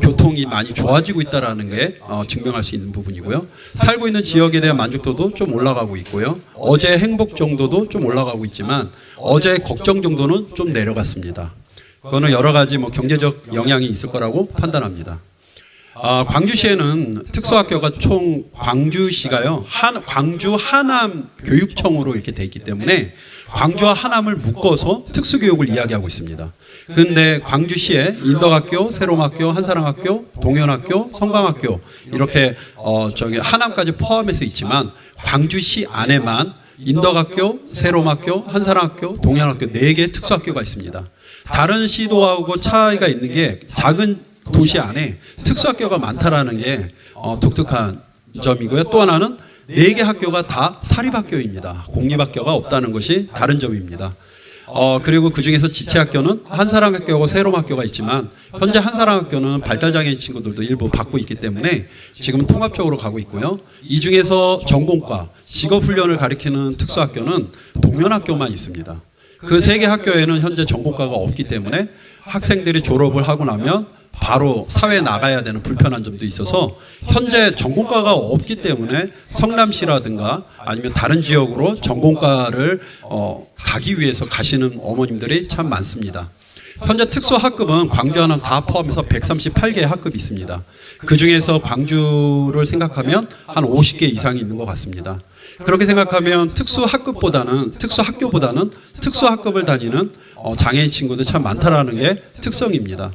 교통이 많이 좋아지고 있다라는 게 증명할 수 있는 부분이고요. 살고 있는 지역에 대한 만족도도 좀 올라가고 있고요. 어제 행복 정도도 좀 올라가고 있지만 어제 걱정 정도는 좀 내려갔습니다. 그거는 여러 가지 경제적 영향이 있을 거라고 판단합니다. 광주시에는 특수학교가 총 광주시가요, 광주 하남 교육청으로 이렇게 돼 있기 때문에 광주와 하남을 묶어서 특수교육을 이야기하고 있습니다. 그런데 광주시에 인덕학교, 새롬학교, 한사랑학교, 동현학교, 성강학교 이렇게 하남까지 포함해서 있지만 광주시 안에만 인덕학교, 새롬학교, 한사랑학교, 동현학교 4개의 특수학교가 있습니다. 다른 시도하고 차이가 있는 게 작은 도시 안에 특수학교가 많다라는 게 독특한 점이고요. 또 하나는 4개 학교가 다 사립학교입니다. 공립학교가 없다는 것이 다른 점입니다. 그리고 그중에서 지체학교는 한사랑학교하고 새롬학교가 있지만 현재 한사랑학교는 발달장애인 친구들도 일부 받고 있기 때문에 지금 통합적으로 가고 있고요. 이 중에서 전공과 직업훈련을 가리키는 특수학교는 동현학교만 있습니다. 그 3개 학교에는 현재 전공과가 없기 때문에 학생들이 졸업을 하고 나면 바로 사회에 나가야 되는 불편한 점도 있어서 현재 전공과가 없기 때문에 성남시라든가 아니면 다른 지역으로 전공과를 가기 위해서 가시는 어머님들이 참 많습니다. 현재 특수학급은 광주 하남 다 포함해서 138개의 학급이 있습니다. 그중에서 광주를 생각하면 한 50개 이상이 있는 것 같습니다. 그렇게 생각하면 특수학급보다는 특수학급을 다니는 장애인 친구들 참 많다라는 게 특성입니다.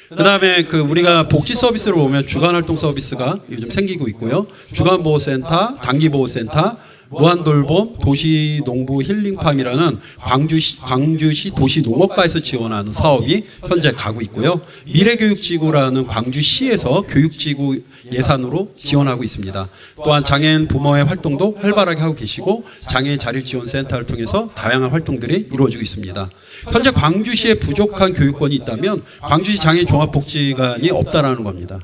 그 다음에 우리가 복지 서비스를 보면 주간활동 서비스가 요즘 생기고 있고요. 주간보호센터, 단기보호센터, 무한돌봄, 도시농부 힐링팜이라는 광주시 도시농업과에서 지원하는 사업이 현재 가고 있고요. 미래교육지구라는 광주시에서 교육지구 예산으로 지원하고 있습니다. 또한 장애인 부모의 활동도 활발하게 하고 계시고 장애인 자립지원센터를 통해서 다양한 활동들이 이루어지고 있습니다. 현재 광주시에 부족한 교육권이 있다면 광주시 장애인 종합복지관이 없다라는 겁니다.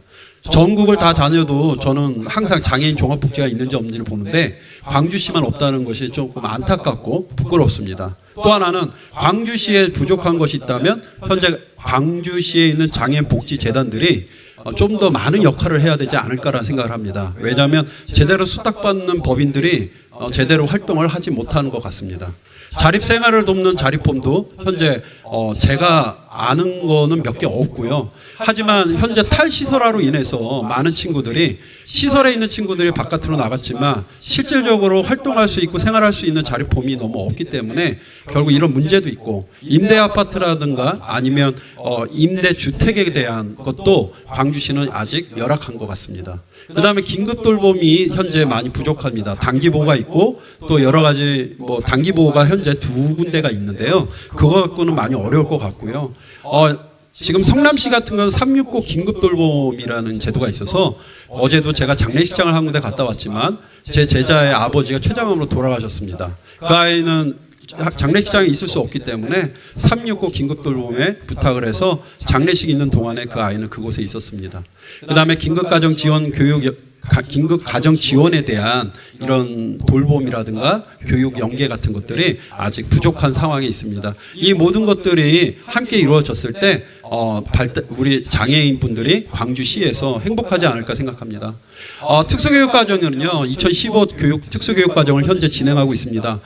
전국을 다 다녀도 저는 항상 장애인 종합복지가 있는지 없는지를 보는데 광주시만 없다는 것이 조금 안타깝고 부끄럽습니다. 또 하나는 광주시에 부족한 것이 있다면 현재 광주시에 있는 장애인 복지재단들이 좀 더 많은 역할을 해야 되지 않을까라는 생각을 합니다. 왜냐하면 제대로 수탁받는 법인들이 제대로 활동을 하지 못하는 것 같습니다. 자립 생활을 돕는 자립홈도 현재 제가 아는 거는 몇 개 없고요. 하지만 현재 탈시설화로 인해서 많은 친구들이 시설에 있는 친구들이 바깥으로 나갔지만 실질적으로 활동할 수 있고 생활할 수 있는 자립홈이 너무 없기 때문에 결국 이런 문제도 있고 임대 아파트라든가 아니면 임대 주택에 대한 것도 광주시는 아직 열악한 것 같습니다. 그다음에 긴급 돌봄이 현재 많이 부족합니다. 단기보호가 있고 또 여러 가지 단기보호가 현재 2군데가 있는데요. 그거 갖고는 많이 어려울 것 같고요. 지금 성남시 같은 건 369 긴급 돌봄이라는 제도가 있어서 어제도 제가 장례식장을 한 군데 갔다 왔지만 제 제자의 아버지가 췌장암으로 돌아가셨습니다. 그 아이는 장례식장에 있을 수 없기 때문에 369 긴급 돌봄에 부탁을 해서 장례식 있는 동안에 그 아이는 그곳에 있었습니다. 그다음에 긴급 가정 지원에 대한 이런 돌봄이라든가 교육 연계 같은 것들이 아직 부족한 상황에 있습니다. 이 모든 것들이 함께 이루어졌을 때 우리 장애인 분들이 광주시에서 행복하지 않을까 생각합니다. 특수교육과정은요, 2015 특수교육과정을 현재 진행하고 있습니다.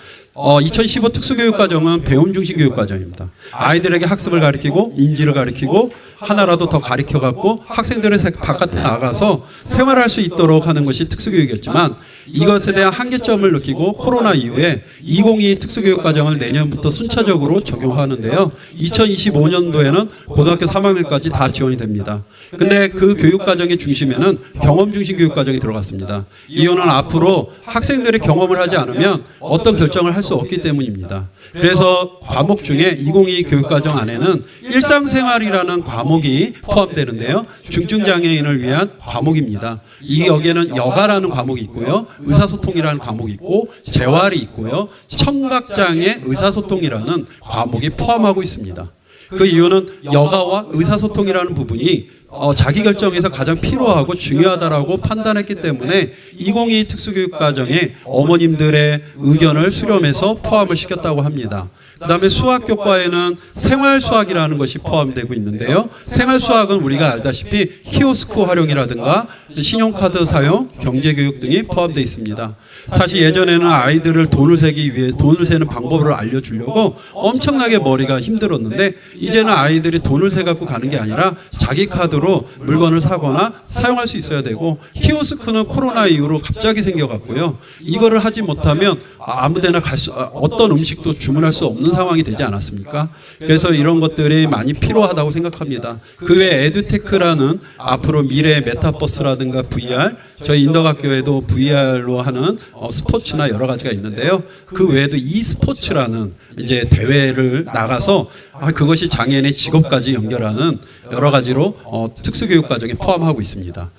2015 특수교육과정은 배움 중심 교육과정입니다. 아이들에게 학습을 가르치고 인지를 가르치고 하나라도 더 가르쳐갖고 학생들을 바깥에 나가서 생활할 수 있도록 하는 것이 특수교육이었지만 이것에 대한 한계점을 느끼고 코로나 이후에 2022 특수교육과정을 내년부터 순차적으로 적용하는데요. 2025년도에는 고등학교 3학년까지 다 지원이 됩니다. 근데 그 교육과정의 중심에는 경험 중심 교육과정이 들어갔습니다. 이유는 앞으로 학생들이 경험을 하지 않으면 어떤 결정을 할 수 없기 때문입니다. 그래서 과목 중에 2022 교육과정 안에는 일상생활이라는 과목이 포함되는데요. 중증장애인을 위한 과목입니다. 여기에는 여가라는 과목이 있고요. 의사소통이라는 과목이 있고 재활이 있고요. 청각장애 의사소통이라는 과목이 포함하고 있습니다. 그 이유는 여가와 의사소통이라는 부분이 자기결정에서 가장 필요하고 중요하다라고 판단했기 때문에 2022 특수교육과정에 어머님들의 의견을 수렴해서 포함을 시켰다고 합니다. 그 다음에 수학교과에는 생활수학이라는 것이 포함되고 있는데요. 생활수학은 우리가 알다시피 키오스크 활용이라든가 신용카드 사용, 경제교육 등이 포함되어 있습니다. 사실 예전에는 아이들을 돈을 세는 방법을 알려주려고 엄청나게 머리가 힘들었는데 이제는 아이들이 돈을 세갖고 가는 게 아니라 자기 카드로 물건을 사거나 사용할 수 있어야 되고 키오스크는 코로나 이후로 갑자기 생겨갖고요. 이거를 하지 못하면 아무데나 어떤 음식도 주문할 수 없는 상황이 되지 않았습니까? 그래서 이런 것들이 많이 필요하다고 생각합니다. 그 외에 에듀테크라는 앞으로 미래 메타버스라든가 VR, 저희 인덕학교에도 VR로 하는 스포츠나 여러 가지가 있는데요. 그 외에도 e스포츠라는 이제 대회를 나가서 그것이 장애인의 직업까지 연결하는 여러 가지로 특수교육 과정에 포함하고 있습니다.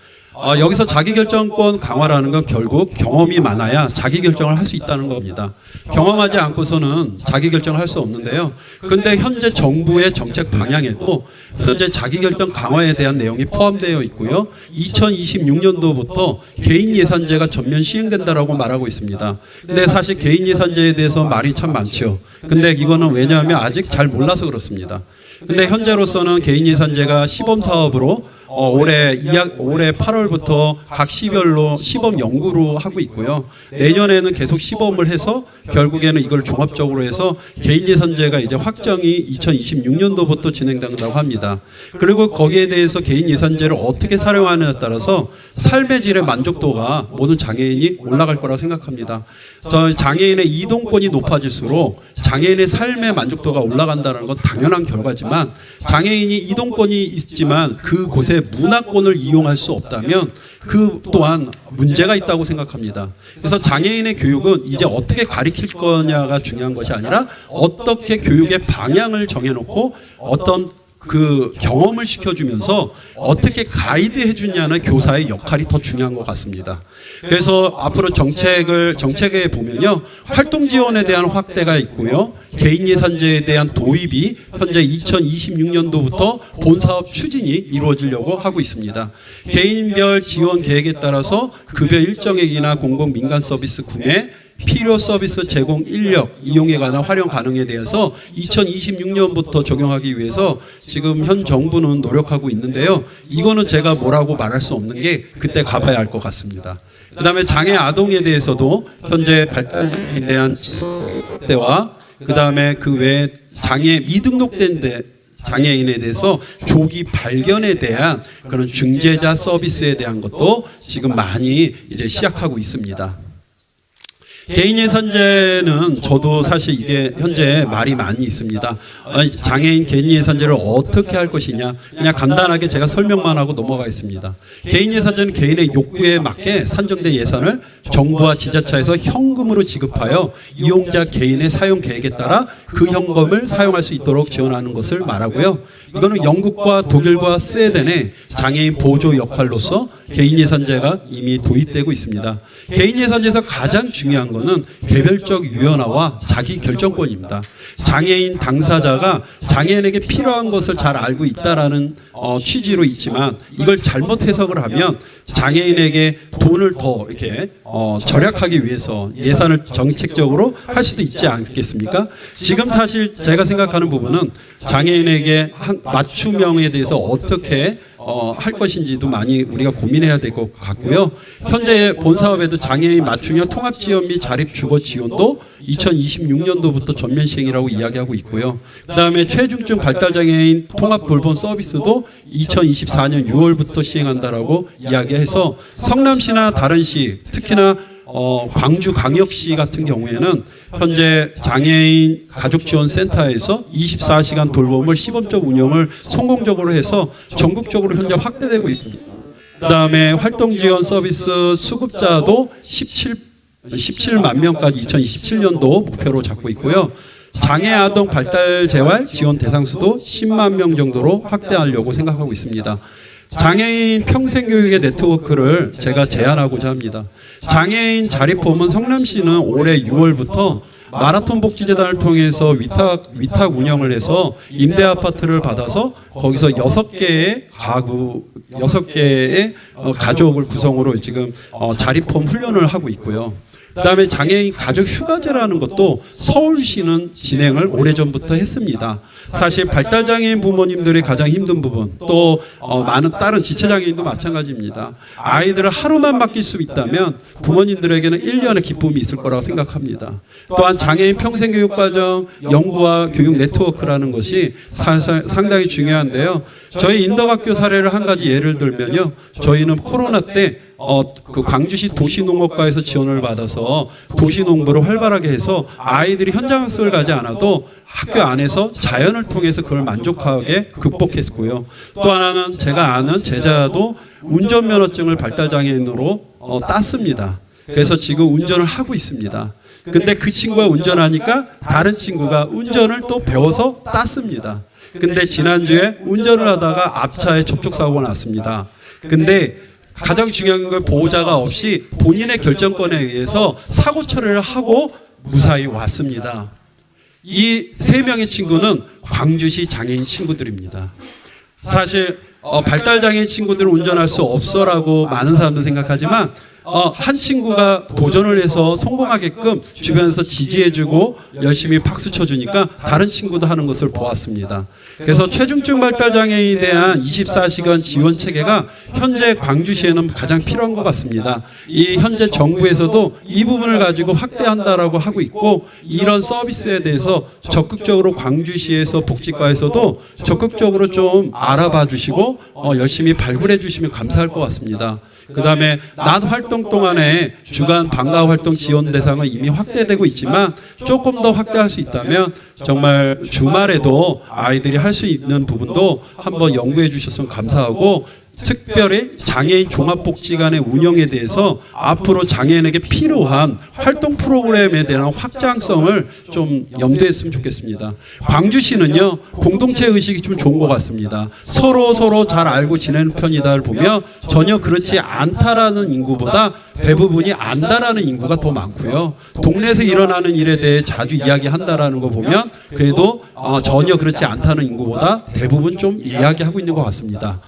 여기서 자기결정권 강화라는 건 결국 경험이 많아야 자기결정을 할 수 있다는 겁니다. 경험하지 않고서는 자기결정을 할 수 없는데요. 그런데 현재 정부의 정책 방향에도 현재 자기결정 강화에 대한 내용이 포함되어 있고요. 2026년도부터 개인 예산제가 전면 시행된다라고 말하고 있습니다. 근데 사실 개인 예산제에 대해서 말이 참 많죠. 근데 이거는 왜냐하면 아직 잘 몰라서 그렇습니다. 근데 현재로서는 개인 예산제가 시범 사업으로 올해 8월부터 각 시별로 시범 연구로 하고 있고요. 내년에는 계속 시범을 해서 결국에는 이걸 종합적으로 해서 개인 예산제가 이제 확정이 2026년도부터 진행된다고 합니다. 그리고 거기에 대해서 개인 예산제를 어떻게 사용하느냐에 따라서 삶의 질의 만족도가 모든 장애인이 올라갈 거라고 생각합니다. 장애인의 이동권이 높아질수록 장애인의 삶의 만족도가 올라간다는 건 당연한 결과지만 장애인이 이동권이 있지만 그곳에 문화권을 이용할 수 없다면 그 또한 문제가 있다고 생각합니다. 그래서 장애인의 교육은 이제 어떻게 가르칠 거냐가 중요한 것이 아니라 어떻게 교육의 방향을 정해놓고 어떤 그 경험을 시켜주면서 어떻게 가이드 해주냐는 교사의 역할이 더 중요한 것 같습니다. 그래서 앞으로 정책에 보면요, 활동 지원에 대한 확대가 있고요, 개인 예산제에 대한 도입이 현재 2026년도부터 본사업 추진이 이루어지려고 하고 있습니다. 개인별 지원 계획에 따라서 급여 일정액이나 공공 민간 서비스 구매, 필요 서비스 제공 인력 이용에 관한 활용 가능에 대해서 2026년부터 적용하기 위해서 지금 현 정부는 노력하고 있는데요. 이거는 제가 뭐라고 말할 수 없는 게 그때 가봐야 할 것 같습니다. 그다음에 장애 아동에 대해서도 현재 발달에 대한 때와 그다음에 그 외에 장애 미등록된 장애인에 대해서 조기 발견에 대한 그런 중재자 서비스에 대한 것도 지금 많이 이제 시작하고 있습니다. 개인예산제는 저도 사실 이게 현재 말이 많이 있습니다. 장애인 개인예산제를 어떻게 할 것이냐, 그냥 간단하게 제가 설명만 하고 넘어가겠습니다. 개인예산제는 개인의 욕구에 맞게 산정된 예산을 정부와 지자체에서 현금으로 지급하여 이용자 개인의 사용 계획에 따라 그 현금을 사용할 수 있도록 지원하는 것을 말하고요. 이거는 영국과 독일과 스웨덴의 장애인 보조 역할로서 개인예산제가 이미 도입되고 있습니다. 개인예산제에서 가장 중요한 것은 개별적 유연화와 자기 결정권입니다. 장애인 당사자가 장애인에게 필요한 것을 잘 알고 있다라는 취지로 있지만 이걸 잘못 해석을 하면 장애인에게 돈을 더 이렇게 절약하기 위해서 예산을 정책적으로 할 수도 있지 않겠습니까? 지금 사실 제가 생각하는 부분은 장애인에게 맞춤형에 대해서 어떻게 할 것인지도 많이 우리가 고민해야 될 것 같고요. 현재 본 사업에도 장애인 맞춤형 통합지원 및 자립주거 지원도 2026년도부터 전면 시행이라고 이야기하고 있고요. 그다음에 최중증 발달장애인 통합돌봄 서비스도 2024년 6월부터 시행한다라고 이야기해서 성남시나 다른 시, 특히나 광주광역시 같은 경우에는 현재 장애인 가족지원센터에서 24시간 돌봄을 시범적 운영을 성공적으로 해서 전국적으로 현재 확대되고 있습니다. 그다음에 활동지원 서비스 수급자도 17만 명까지 2027년도 목표로 잡고 있고요. 장애아동 발달재활 지원 대상수도 10만 명 정도로 확대하려고 생각하고 있습니다. 장애인 평생교육의 네트워크를 제가 제안하고자 합니다. 장애인 자립보험은 성남시는 올해 6월부터 마라톤 복지재단을 통해서 위탁 운영을 해서 임대 아파트를 받아서 거기서 6개의 가구, 6개의 가족을 구성으로 지금 자립보험 훈련을 하고 있고요. 그다음에 장애인 가족 휴가제라는 것도 서울시는 진행을 오래전부터 했습니다. 사실 발달장애인 부모님들의 가장 힘든 부분, 또 많은 다른 지체장애인도 마찬가지입니다. 아이들을 하루만 맡길 수 있다면 부모님들에게는 1년의 기쁨이 있을 거라고 생각합니다. 또한 장애인 평생교육과정 연구와 교육 네트워크라는 것이 상당히 중요한데요. 저희 인덕학교 사례를 한 가지 예를 들면요. 저희는 코로나 때 그 광주시 도시농업과에서 지원을 받아서 도시농부를 활발하게 해서 아이들이 현장학습을 가지 않아도 학교 안에서 자연을 통해서 그걸 만족하게 극복했고요. 또 하나는 제가 아는 제자도 운전면허증을 발달장애인으로 땄습니다. 그래서 지금 운전을 하고 있습니다. 근데 그 친구가 운전하니까 다른 친구가 운전을 또 배워서 땄습니다. 근데 지난주에 운전을 하다가 앞차에 접촉사고가 났습니다. 근데 가장 중요한 건 보호자가 없이 본인의 결정권에 의해서 사고 처리를 하고 무사히 왔습니다. 이 3명의 친구는 광주시 장애인 친구들입니다. 사실 발달장애인 친구들은 운전할 수 없어라고 많은 사람들 생각하지만 한 친구가 도전을 해서 성공하게끔 주변에서 지지해주고 열심히 박수 쳐주니까 다른 친구도 하는 것을 보았습니다. 그래서 최중증 발달장애인에 대한 24시간 지원 체계가 현재 광주시에는 가장 필요한 것 같습니다. 이 현재 정부에서도 이 부분을 가지고 확대한다라고 하고 있고 이런 서비스에 대해서 적극적으로 광주시에서 복지과에서도 적극적으로 좀 알아봐 주시고 열심히 발굴해 주시면 감사할 것 같습니다. 그다음에 낮 활동 동안에 주간 방과 활동 지원 대상은 이미 확대되고 있지만 조금 더 확대할 수 있다면 정말 주말에도 아이들이 할 수 있는 부분도 한번 연구해 주셨으면 감사하고 특별히 장애인 종합복지관의 운영에 대해서 앞으로 장애인에게 필요한 활동 프로그램에 대한 확장성을 좀 염두했으면 좋겠습니다. 광주시는요 공동체 의식이 좀 좋은 것 같습니다. 서로 잘 알고 지내는 편이다를 보면 전혀 그렇지 않다라는 인구보다 대부분이 안다라는 인구가 더 많고요. 동네에서 일어나는 일에 대해 자주 이야기한다라는 거 보면 그래도 전혀 그렇지 않다는 인구보다 대부분 좀 이야기하고 있는 것 같습니다.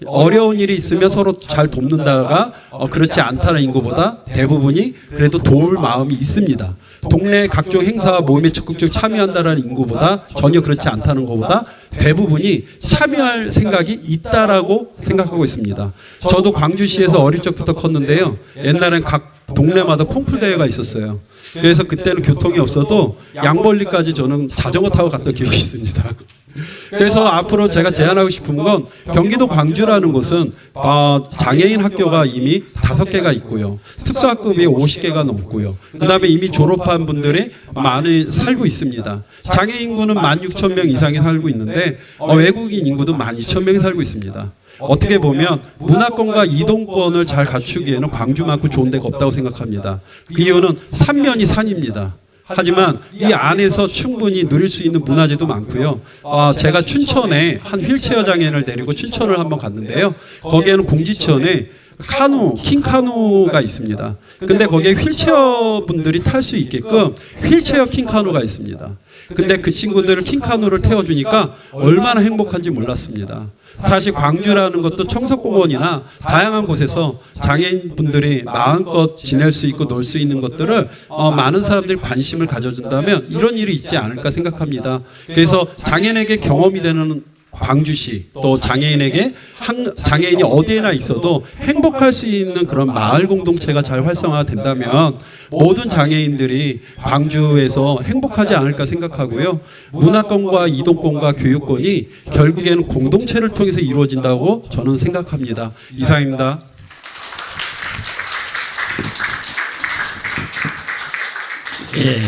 어려운 일이 있으면 서로 잘 돕는다가 그렇지 않다는 인구보다 대부분이 그래도 도울 마음이 있습니다. 동네 각종 행사와 모임에 적극적으로 참여한다는 인구보다 전혀 그렇지 않다는 것보다 대부분이 참여할 생각이 있다라고 생각하고 있습니다. 저도 광주시에서 어릴 적부터 컸는데요. 옛날엔 각 동네마다 콩쿨 대회가 있었어요. 그래서 그때는 교통이 없어도 양벌리까지 저는 자전거 타고 갔던 기억이 있습니다. 그래서 앞으로 제가 제안하고 싶은 건 경기도 광주라는 곳은 장애인 학교가 이미 5개가 있고요. 특수학급이 50개가 넘고요. 그다음에 이미 졸업한 분들이 많이 살고 있습니다. 장애인 인구는 16,000명 이상이 살고 있는데 외국인 인구도 12,000명이 살고 있습니다. 어떻게 보면 문화권과 이동권을 잘 갖추기에는 광주만큼 좋은 데가 없다고 생각합니다. 그 이유는 삼면이 산입니다. 하지만 이 안에서 충분히 누릴 수 있는 문화재도 많고요. 제가 춘천에 한 휠체어 장애인을 데리고 춘천을 한번 갔는데요. 거기에는 공지천에 킹카누가 있습니다. 근데 거기에 휠체어 분들이 탈 수 있게끔 휠체어 킹카누가 있습니다. 근데 그 친구들을 킹카누를 태워주니까 얼마나 행복한지 몰랐습니다. 사실 광주라는 것도 청석공원이나 다양한 곳에서 장애인분들이 마음껏 지낼 수 있고 놀 수 있는 것들을 많은 사람들이 관심을 가져준다면 이런 일이 있지 않을까 생각합니다. 그래서 장애인에게 경험이 되는 광주시, 또 장애인에게 장애인이 어디에나 있어도 행복할 수 있는 그런 마을 공동체가 잘 활성화된다면 모든 장애인들이 광주에서 행복하지 않을까 생각하고요. 문화권과 이동권과 교육권이 결국에는 공동체를 통해서 이루어진다고 저는 생각합니다. 이상입니다. 예,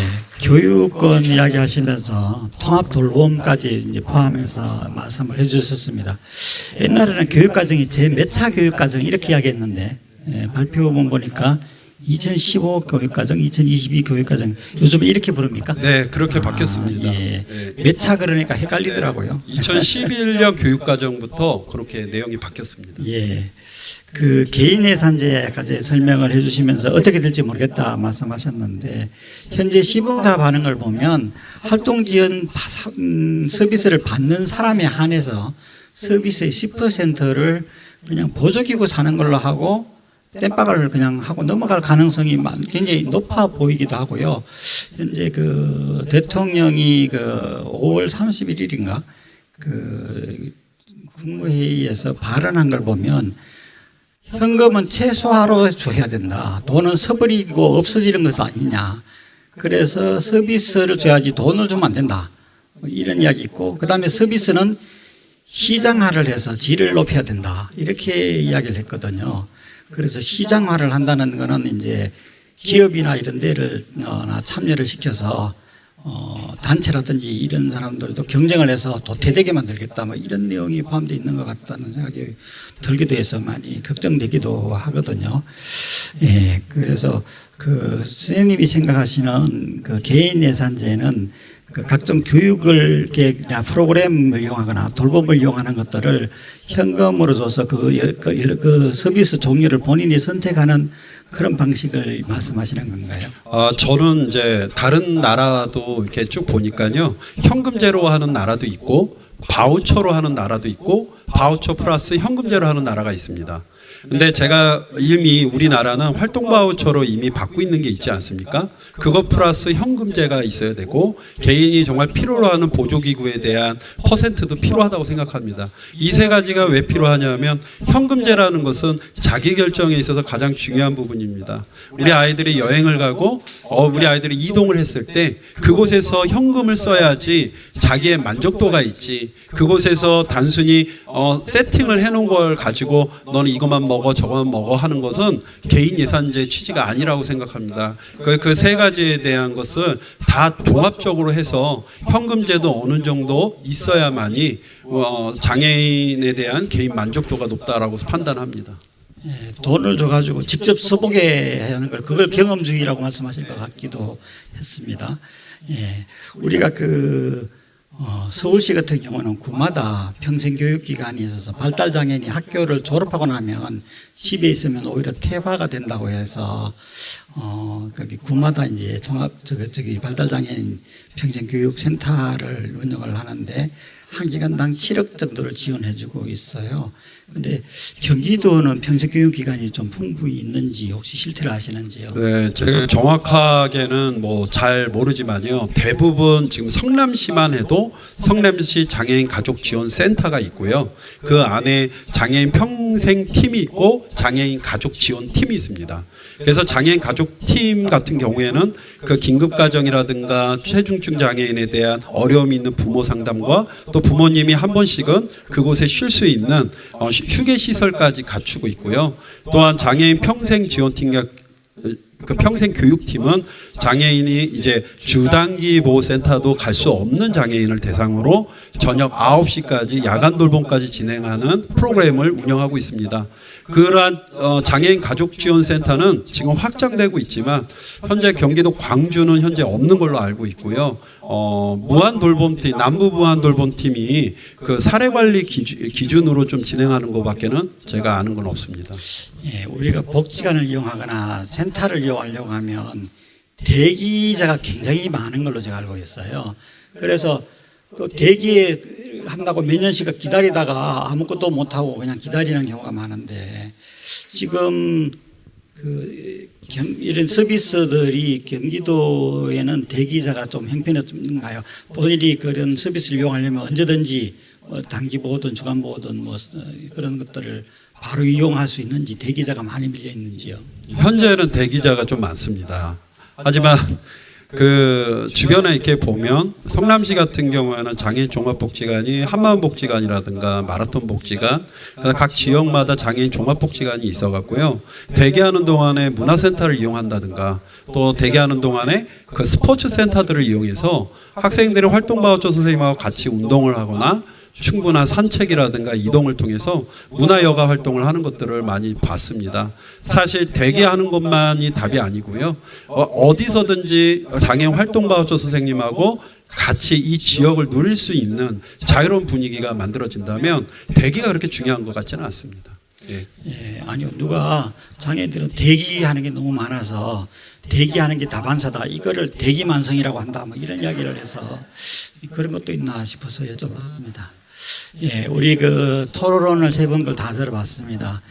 교육권 이야기하시면서 통합 돌봄까지 이제 포함해서 말씀을 해주셨습니다. 옛날에는 교육과정이 제 몇 차 교육과정 이렇게 이야기했는데 발표문 보니까 2015 교육과정, 2022 교육과정 요즘 이렇게 부릅니까? 네, 그렇게 바뀌었습니다. 예. 네. 몇 차 그러니까 헷갈리더라고요. 2011년 교육과정부터 그렇게 내용이 바뀌었습니다. 예. 그 개인 예산제까지 설명을 해주시면서 어떻게 될지 모르겠다 말씀하셨는데 현재 시범사 반응을 보면 활동 지원 서비스를 받는 사람에 한해서 서비스의 10%를 그냥 보조기구 사는 걸로 하고 땜빵을 그냥 하고 넘어갈 가능성이 굉장히 높아 보이기도 하고요. 현재 그 대통령이 그 5월 31일인가 그 국무회의에서 발언한 걸 보면 현금은 최소화로 줘야 된다. 돈은 써버리고 없어지는 것은 아니냐. 그래서 서비스를 줘야지 돈을 주면 안 된다. 뭐 이런 이야기 있고, 그 다음에 서비스는 시장화를 해서 질을 높여야 된다. 이렇게 이야기를 했거든요. 그래서 시장화를 한다는 거는 이제 기업이나 이런 데를 참여를 시켜서 단체라든지 이런 사람들도 경쟁을 해서 도태되게 만들겠다 뭐 이런 내용이 포함되어 있는 것 같다는 생각이 들기도 해서 많이 걱정되기도 하거든요. 예, 그래서 그 선생님이 생각하시는 그 개인 예산제는 그 각종 교육을 프로그램을 이용하거나 돌봄을 이용하는 것들을 현금으로 줘서 그 서비스 종류를 본인이 선택하는 그런 방식을 말씀하시는 건가요? 저는 이제 다른 나라도 이렇게 쭉 보니까요. 현금제로 하는 나라도 있고 바우처로 하는 나라도 있고 바우처 플러스 현금제로 하는 나라가 있습니다. 근데 제가 이미 우리나라는 활동 바우처로 이미 받고 있는 게 있지 않습니까? 그거 플러스 현금제가 있어야 되고 개인이 정말 필요로 하는 보조기구에 대한 퍼센트도 필요하다고 생각합니다. 이 세 가지가 왜 필요하냐면 현금제라는 것은 자기결정에 있어서 가장 중요한 부분입니다. 우리 아이들이 여행을 가고 우리 아이들이 이동을 했을 때 그곳에서 현금을 써야지 자기의 만족도가 있지, 그곳에서 단순히 세팅을 해놓은 걸 가지고 너는 이것만 먹어 저것만 먹어 하는 것은 개인 예산제 취지가 아니라고 생각합니다. 그 세 가지에 대한 것을 다 종합적으로 해서 현금제도 어느 정도 있어야만이 장애인에 대한 개인 만족도가 높다라고 판단합니다. 예, 돈을 줘가지고 직접 써보게 하는 걸 그걸 경험주의라고 말씀하실 것 같기도 했습니다. 예, 우리가 서울시 같은 경우는 구마다 평생교육기관이 있어서 발달장애인이 학교를 졸업하고 나면 집에 있으면 오히려 퇴화가 된다고 해서 거기 구마다 이제 발달장애인 평생교육센터를 운영을 하는데 한 기간당 7억 정도를 지원해주고 있어요. 근데 경기도는 평생교육기관이 좀 풍부히 있는지 혹시 실태를 아시는지요? 네, 제가 정확하게는 뭐 잘 모르지만요. 대부분 지금 성남시만 해도 성남시 장애인 가족 지원 센터가 있고요. 그 안에 장애인 평생 팀이 있고 장애인 가족 지원 팀이 있습니다. 그래서 장애인 가족 팀 같은 경우에는 그 긴급 가정이라든가 체중증 장애인에 대한 어려움이 있는 부모 상담과 또 부모님이 한 번씩은 그곳에 쉴 수 있는 휴게 시설까지 갖추고 있고요. 또한 장애인 평생 지원팀 그 평생 교육팀은 장애인이 이제 주단기 보호센터도 갈 수 없는 장애인을 대상으로 저녁 9시까지 야간 돌봄까지 진행하는 프로그램을 운영하고 있습니다. 그러한 장애인 가족지원센터는 지금 확장되고 있지만 현재 경기도 광주는 현재 없는 걸로 알고 있고요. 무한돌봄팀, 남부 무한돌봄팀이 그 사례관리 기준으로 좀 진행하는 것밖에는 제가 아는 건 없습니다. 예, 우리가 복지관을 이용하거나 센터를 이용하려고 하면 대기자가 굉장히 많은 걸로 제가 알고 있어요. 그래서 그 대기에 한다고 몇 년씩 기다리다가 아무것도 못하고 그냥 기다리는 경우가 많은데 지금 이런 서비스들이 경기도에는 대기자가 좀 형편없는가요? 본인이 그런 서비스를 이용하려면 언제든지 단기 보호든 주간 보호든 뭐 그런 것들을 바로 이용할 수 있는지 대기자가 많이 밀려 있는지요? 현재는 대기자가 좀 많습니다. 하지만 그 주변에 이렇게 보면 성남시 같은 경우에는 장애인 종합복지관이 한마음복지관이라든가 마라톤복지관, 각 지역마다 장애인 종합복지관이 있어갖고요. 대기하는 동안에 문화센터를 이용한다든가 또 대기하는 동안에 그 스포츠센터들을 이용해서 학생들의 활동마우처 선생님하고 같이 운동을 하거나 충분한 산책이라든가 이동을 통해서 문화여가 활동을 하는 것들을 많이 봤습니다. 사실 대기하는 것만이 답이 아니고요. 어디서든지 장애인 활동마우처 선생님하고 같이 이 지역을 누릴 수 있는 자유로운 분위기가 만들어진다면 대기가 그렇게 중요한 것 같지는 않습니다. 예. 예, 아니요. 누가 장애인들은 대기하는 게 너무 많아서 대기하는 게 다반사다. 이거를 대기만성이라고 한다. 뭐 이런 이야기를 해서 그런 것도 있나 싶어서 여쭤봤습니다. 예, 우리 그 토론을 세 번 걸 다 들어봤습니다.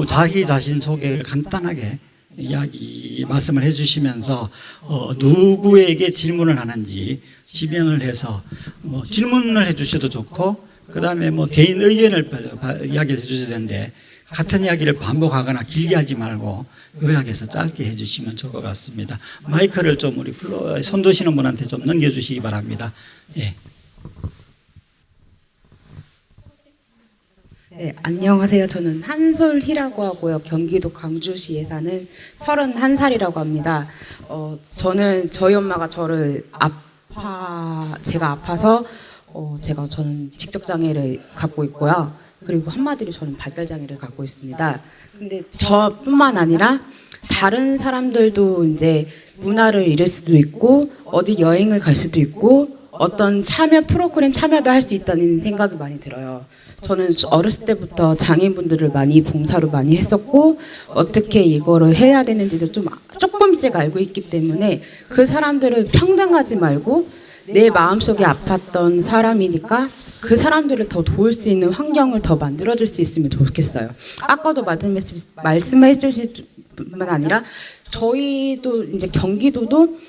자기 자신 소개를 간단하게 말씀을 해주시면서 누구에게 질문을 하는지 지명을 해서 뭐 질문을 해주셔도 좋고 그 다음에 뭐 개인 의견을 이야기를 해주셔야 되는데 같은 이야기를 반복하거나 길게 하지 말고 요약해서 짧게 해주시면 좋을 것 같습니다. 마이크를 좀 우리 손 드시는 분한테 좀 넘겨주시기 바랍니다. 예. 네, 안녕하세요. 저는 한솔희라고 하고요. 경기도 광주시에 사는 31살이라고 합니다. 저는 저희 엄마가 제가 아파서 저는 지적장애를 갖고 있고요. 그리고 한마디로 저는 발달장애를 갖고 있습니다. 근데 저뿐만 아니라 다른 사람들도 이제 문화를 잃을 수도 있고 어디 여행을 갈 수도 있고 어떤 프로그램 참여도 할 수 있다는 생각이 많이 들어요. 저는 어렸을 때부터 장애인분들을 봉사로 많이 했었고 어떻게 이거를 해야 되는지도 조금씩 알고 있기 때문에 그 사람들을 평등하지 말고 내 마음속에 아팠던 사람이니까 그 사람들을 더 도울 수 있는 환경을 더 만들어줄 수 있으면 좋겠어요. 아까도 말씀해 주실 뿐만 아니라 저희도 이제 경기도도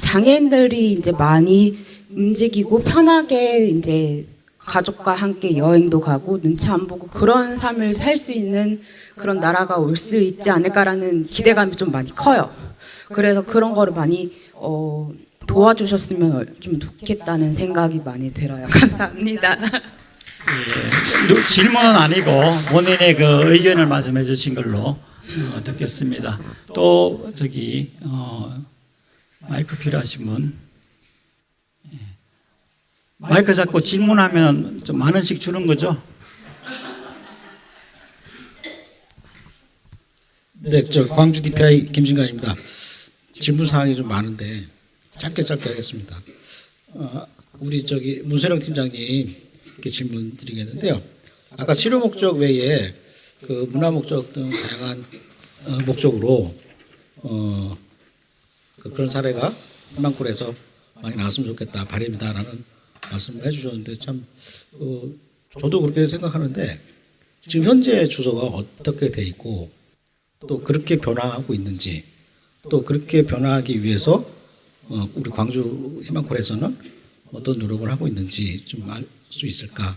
장애인들이 이제 많이 움직이고 편하게 이제 가족과 함께 여행도 가고 눈치 안 보고 그런 삶을 살 수 있는 그런 나라가 올 수 있지 않을까라는 기대감이 좀 많이 커요. 그래서 그런 거를 많이 도와주셨으면 좀 좋겠다는 생각이 많이 들어요. 감사합니다. 예, 질문은 아니고 본인의 그 의견을 말씀해 주신 걸로 듣겠습니다. 또 마이크 필요하신 분? 마이크 잡고 질문하면 좀 만 원씩 주는 거죠? 네, 저 광주 DPI 김진관입니다. 질문 사항이 좀 많은데 짧게 하겠습니다. 우리 문세령 팀장님께 질문 드리겠는데요. 아까 치료 목적 외에 그 문화 목적 등 다양한 목적으로 그런 사례가 희망골에서 많이 나왔으면 좋겠다 바람이다라는 말씀을 해주셨는데 참 저도 그렇게 생각하는데 지금 현재 주소가 어떻게 돼 있고 또 그렇게 변화하고 있는지 또 그렇게 변화하기 위해서 우리 광주 희망콜에서는 어떤 노력을 하고 있는지 좀 알 수 있을까?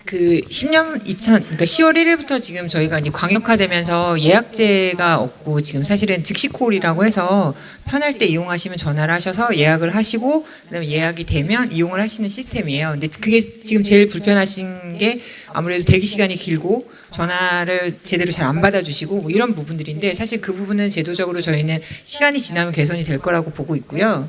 그 10월 1일부터 지금 저희가 이제 광역화되면서 예약제가 없고 지금 사실은 즉시콜이라고 해서 편할 때 이용하시면 전화를 하셔서 예약을 하시고 그다음에 예약이 되면 이용을 하시는 시스템이에요. 근데 그게 지금 제일 불편하신 게 아무래도 대기 시간이 길고 전화를 제대로 잘 안 받아주시고 뭐 이런 부분들인데 사실 그 부분은 제도적으로 저희는 시간이 지나면 개선이 될 거라고 보고 있고요.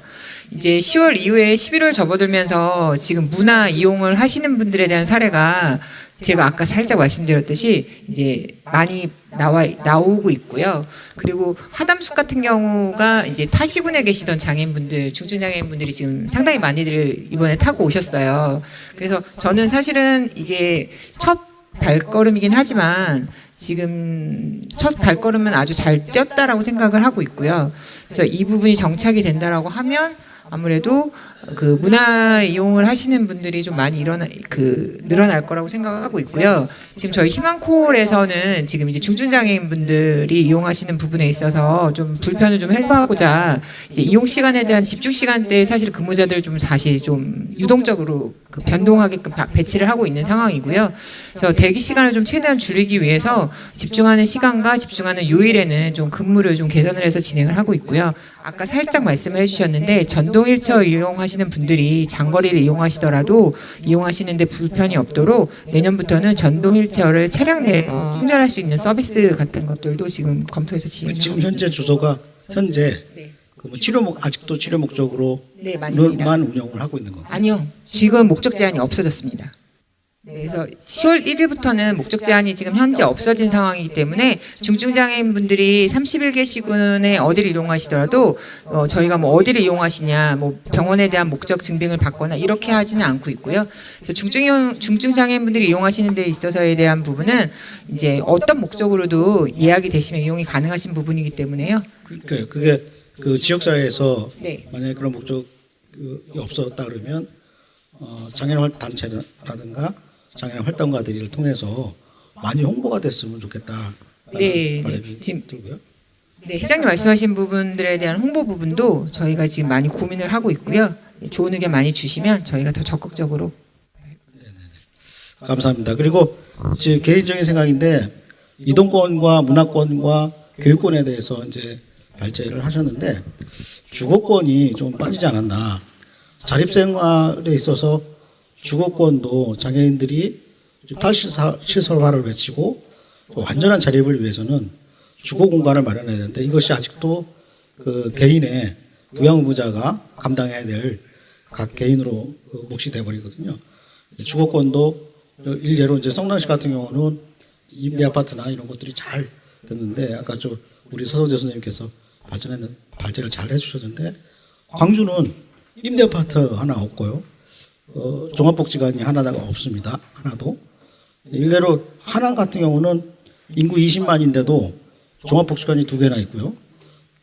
이제 10월 이후에 11월 접어들면서 지금 문화 이용을 하시는 분들에 대한 사례가 제가 아까 살짝 말씀드렸듯이 이제 많이 나오고 있고요. 그리고 하담숲 같은 경우가 이제 타시군에 계시던 장애인분들, 중증장애인분들이 지금 상당히 많이들 이번에 타고 오셨어요. 그래서 저는 사실은 이게 첫 발걸음이긴 하지만 지금 첫 발걸음은 아주 잘 뛰었다라고 생각을 하고 있고요. 그래서 이 부분이 정착이 된다라고 하면 아무래도 그 문화 이용을 하시는 분들이 좀 많이 늘어날 거라고 생각하고 있고요. 지금 저희 희망콜에서는 지금 이제 중증장애인 분들이 이용하시는 부분에 있어서 좀 불편을 좀 해소하고자 이제 이용 시간에 대한 집중 시간대에 사실 근무자들 좀 다시 좀 유동적으로 그 변동하게끔 배치를 하고 있는 상황이고요. 그래서 대기 시간을 좀 최대한 줄이기 위해서 집중하는 시간과 집중하는 요일에는 좀 근무를 좀 개선을 해서 진행을 하고 있고요. 아까 살짝 말씀을 해주셨는데 전동 휠체어 이용하시는 분들이 장거리를 이용하시더라도 이용하시는데 불편이 없도록 내년부터는 전동 휠체어를 차량 내에서 충전할 수 있는 서비스 같은 것들도 지금 검토해서 진행하고 지금 있습니다. 현재 주소가 현재 네. 그 아직도 치료 목적으로 네, 맞습니다. 만 운영을 하고 있는 건가요? 아니요. 지금 목적 제한이 없어졌습니다. 그래서 10월 1일부터는 목적 제한이 지금 현재 없어진 상황이기 때문에 중증장애인 분들이 31개 시군에 어디를 이용하시더라도 저희가 뭐 어디를 이용하시냐, 뭐 병원에 대한 목적 증빙을 받거나 이렇게 하지는 않고 있고요. 그래서 중증장애인 분들이 이용하시는 데 있어서에 대한 부분은 이제 어떤 목적으로도 예약이 되시면 이용이 가능하신 부분이기 때문에요. 그러니까 그게 그 지역사회에서 네. 만약에 그런 목적이 없었다 그러면 장애인 단체라든가 장애인 활동가들을 통해서 많이 홍보가 됐으면 좋겠다. 네, 바람이 지금 들고요. 네, 회장님 말씀하신 부분들에 대한 홍보 부분도 저희가 지금 많이 고민을 하고 있고요. 좋은 의견 많이 주시면 저희가 더 적극적으로. 감사합니다. 그리고 제 개인적인 생각인데 이동권과 문화권과 교육권에 대해서 이제 발제를 하셨는데 주거권이 좀 빠지지 않았나. 자립생활에 있어서 주거권도 장애인들이 탈시설화를 외치고 완전한 자립을 위해서는 주거 공간을 마련해야 되는데 이것이 아직도 그 개인의 부양의무자가 감당해야 될 각 개인으로 몫이 돼버리거든요. 주거권도 일례로 이제 성남시 같은 경우는 임대 아파트나 이런 것들이 잘 됐는데 아까 우리 서성재 선생님께서 발제를 잘 해주셨는데 광주는 임대 아파트 하나 없고요. 종합복지관이 하나가 없습니다. 하나도. 일례로 하남 같은 경우는 인구 20만인데도 종합복지관이 2개나 있고요.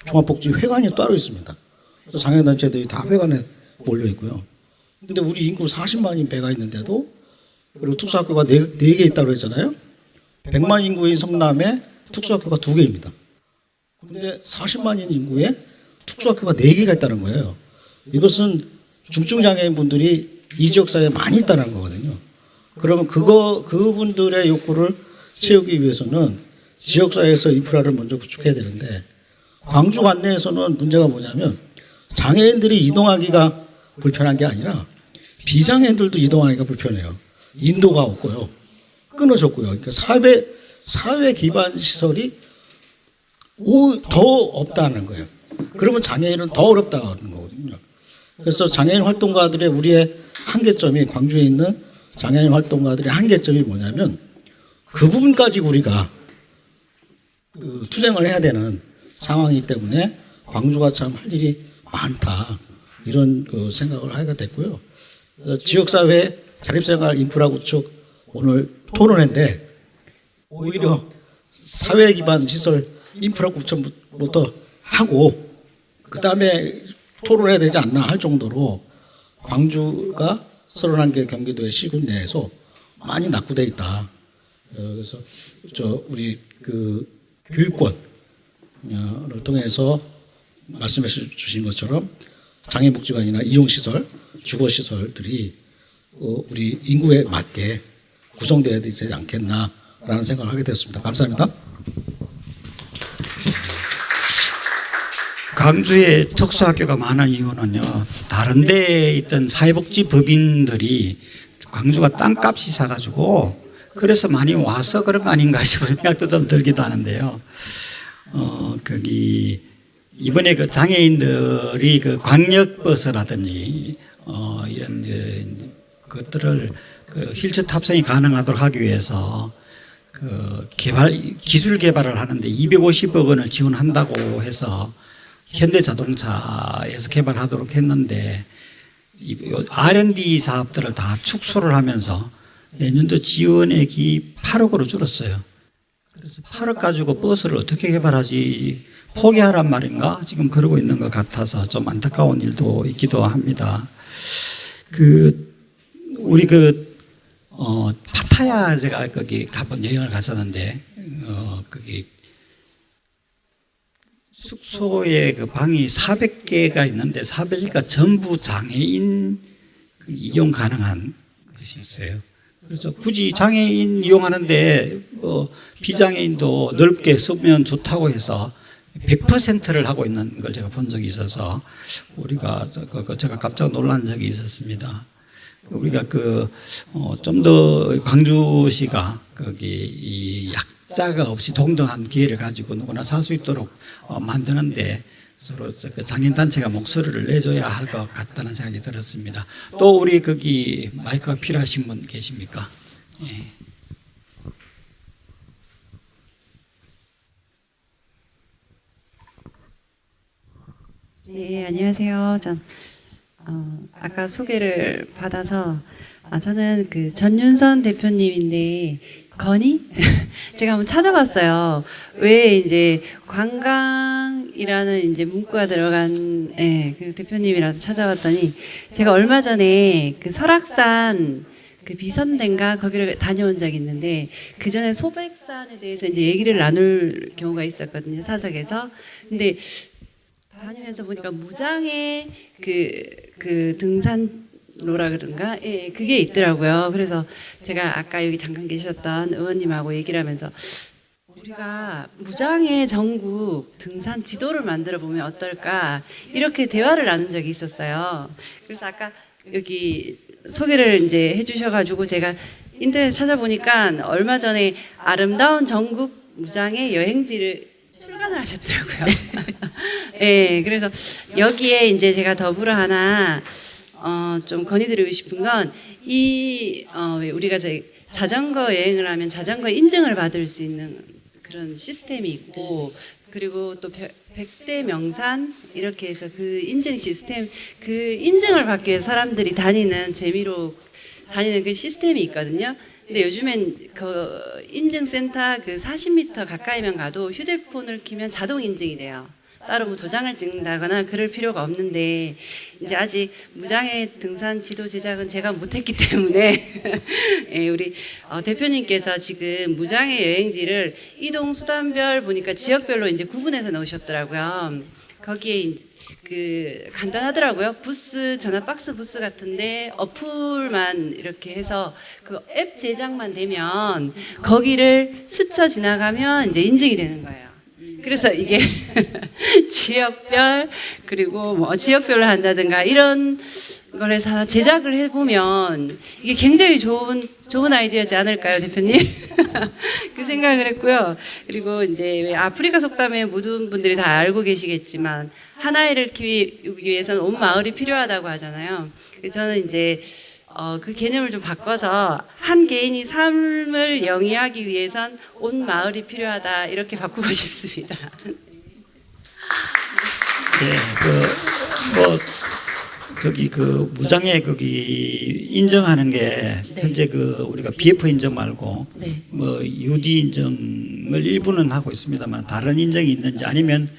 종합복지회관이 따로 있습니다. 그래서 장애인단체들이 다 회관에 몰려 있고요. 근데 우리 인구 40만인 배가 있는데도 그리고 특수학교가 4개 있다고 했잖아요. 100만 인구인 성남에 특수학교가 2개입니다. 근데 40만인 인구에 특수학교가 4개가 있다는 거예요. 이것은 중증장애인 분들이 이 지역사회에 많이 있다는 거거든요. 그러면 그분들의 욕구를 채우기 위해서는 지역사회에서 인프라를 먼저 구축해야 되는데 광주 관내에서는 문제가 뭐냐면 장애인들이 이동하기가 불편한 게 아니라 비장애인들도 이동하기가 불편해요. 인도가 없고요. 끊어졌고요. 그러니까 사회 기반 시설이 더 없다는 거예요. 그러면 장애인은 더 어렵다는 거거든요. 그래서 장애인 활동가들의 우리의 한계점이 광주에 있는 장애인 활동가들의 한계점이 뭐냐면 그 부분까지 우리가 투쟁을 해야 되는 상황이기 때문에 광주가 참 할 일이 많다 이런 생각을 하게 됐고요. 지역사회 자립생활 인프라 구축 오늘 토론회인데 오히려 사회 기반 시설 인프라 구축부터 하고 그 다음에 토론해야 되지 않나 할 정도로 광주가 31개 경기도의 시군 내에서 많이 낙후돼 있다. 그래서 우리 그 교육권을 통해서 말씀해 주신 것처럼 장애복지관이나 이용시설, 주거시설들이 우리 인구에 맞게 구성되어야 되지 않겠나라는 생각을 하게 되었습니다. 감사합니다. 광주에 특수학교가 많은 이유는요, 다른 데에 있던 사회복지 법인들이 광주가 땅값이 사가지고 그래서 많이 와서 그런 거 아닌가 싶은 생각도 좀 들기도 하는데요. 거기 이번에 그 장애인들이 그 광역버스라든지 이런 것들을 그 휠체어 탑승이 가능하도록 하기 위해서 그 기술 개발을 하는데 250억 원을 지원한다고 해서 현대자동차에서 개발하도록 했는데 R&D 사업들을 다 축소를 하면서 내년도 지원액이 8억으로 줄었어요. 그래서 8억 가지고 버스를 어떻게 개발하지 포기하란 말인가 지금 그러고 있는 것 같아서 좀 안타까운 일도 있기도 합니다. 우리 파타야 제가 거기 한번 여행을 갔었는데 거기 숙소에 그 방이 400개가 있는데 400개가 전부 장애인 이용 가능한 것이 있어요. 그래서 굳이 장애인 이용하는데 비장애인도 넓게 쓰면 좋다고 해서 100%를 하고 있는 걸 제가 본 적이 있어서 우리가 제가 깜짝 놀란 적이 있었습니다. 우리가 좀 더 광주시가 거기 이 약자가 없이 동등한 기회를 가지고 누구나 살 수 있도록 만드는데 서로 그 장애인 단체가 목소리를 내줘야 할 것 같다는 생각이 들었습니다. 또 우리 거기 마이크가 필요하신 분 계십니까? 예. 네, 안녕하세요. 전 아까 소개를 받아서 저는 그 전윤선 대표님인데 건의 제가 한번 찾아봤어요. 왜 이제 관광이라는 이제 문구가 들어간 그 대표님이라도 찾아봤더니 제가 얼마 전에 그 설악산 그 비선대인가 거기를 다녀온 적이 있는데 그 전에 소백산에 대해서 이제 얘기를 나눌 경우가 있었거든요, 사석에서. 근데 다니면서 보니까 무장의 그 등산로라 그런가? 예, 그게 있더라고요. 그래서 제가 아까 여기 잠깐 계셨던 의원님하고 얘기를 하면서 우리가 무장의 전국 등산 지도를 만들어 보면 어떨까? 이렇게 대화를 나눈 적이 있었어요. 그래서 아까 여기 소개를 이제 해주셔가지고 제가 인터넷 찾아보니까 얼마 전에 아름다운 전국 무장의 여행지를 출간을 하셨더라고요. 네, 그래서 여기에 이제 제가 더불어 하나 좀 건의드리고 싶은 건 우리가 자전거 여행을 하면 자전거 인증을 받을 수 있는 그런 시스템이 있고 그리고 또 백대 명산 이렇게 해서 그 인증 시스템 그 인증을 받기 위해서 사람들이 다니는 재미로 다니는 그 시스템이 있거든요. 근데 요즘엔 그 인증센터 그 40m 가까이면 가도 휴대폰을 키면 자동 인증이 돼요. 따로 뭐 도장을 찍는다거나 그럴 필요가 없는데 이제 아직 무장애 등산 지도 제작은 제가 못했기 때문에 예, 우리 대표님께서 지금 무장애 여행지를 이동 수단별 보니까 지역별로 이제 구분해서 넣으셨더라고요. 거기에 그 간단하더라고요. 부스 전화 박스 부스 같은데 어플만 이렇게 해서 그 앱 제작만 되면 거기를 스쳐 지나가면 이제 인증이 되는 거예요. 그래서 이게 지역별 그리고 뭐 지역별로 한다든가 이런 걸 해서 제작을 해보면 이게 굉장히 좋은 아이디어지 않을까요, 대표님? 그 생각을 했고요. 그리고 이제 아프리카 속담에 모든 분들이 다 알고 계시겠지만 한 아이를 키우기 위해서는 온 마을이 필요하다고 하잖아요. 저는 이제 그 개념을 좀 바꿔서 한 개인이 삶을 영위하기 위해선 온 마을이 필요하다 이렇게 바꾸고 싶습니다. 네, 거기 그 무장애 거기 인정하는 게 현재 우리가 BF 인정 말고 뭐 UD 인정을 일부는 하고 있습니다만 다른 인정이 있는지 아니면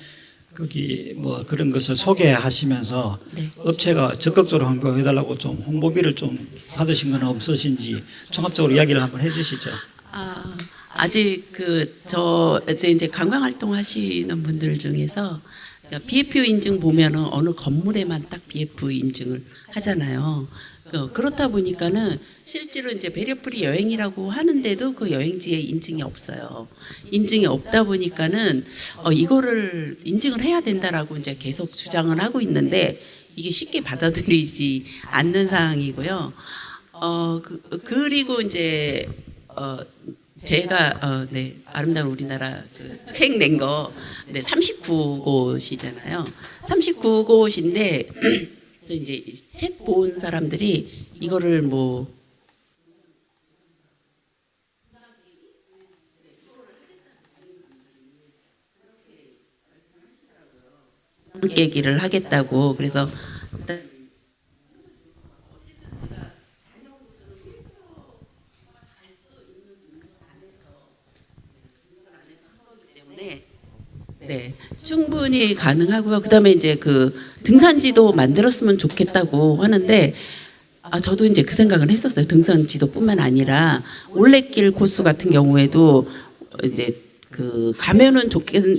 거기 뭐 그런 것을 소개하시면서 네. 업체가 적극적으로 홍보해달라고 좀 홍보비를 좀 받으신 건 없으신지 종합적으로 이야기를 한번 해주시죠. 아직 저 이제 관광 활동 하시는 분들 중에서 BF 인증 보면은 어느 건물에만 딱 BF 인증을 하잖아요. 그렇다 보니까는 실제로 이제 배려프리 여행이라고 하는데도 그 여행지에 인증이 없어요. 인증이 없다 보니까는 이거를 인증을 해야 된다라고 이제 계속 주장을 하고 있는데 이게 쉽게 받아들이지 않는 상황이고요. 그리고 이제 제가 네, 아름다운 우리나라 책 낸 거 39곳이잖아요. 39곳인데 이제 책 본 사람들이 이거를 뭐 깨기를 하겠다고 그래서 네, 충분히 가능하고요. 그다음에 이제 등산지도 만들었으면 좋겠다고 하는데 저도 이제 그 생각은 했었어요. 등산지도뿐만 아니라 올레길 코스 같은 경우에도 이제 가면은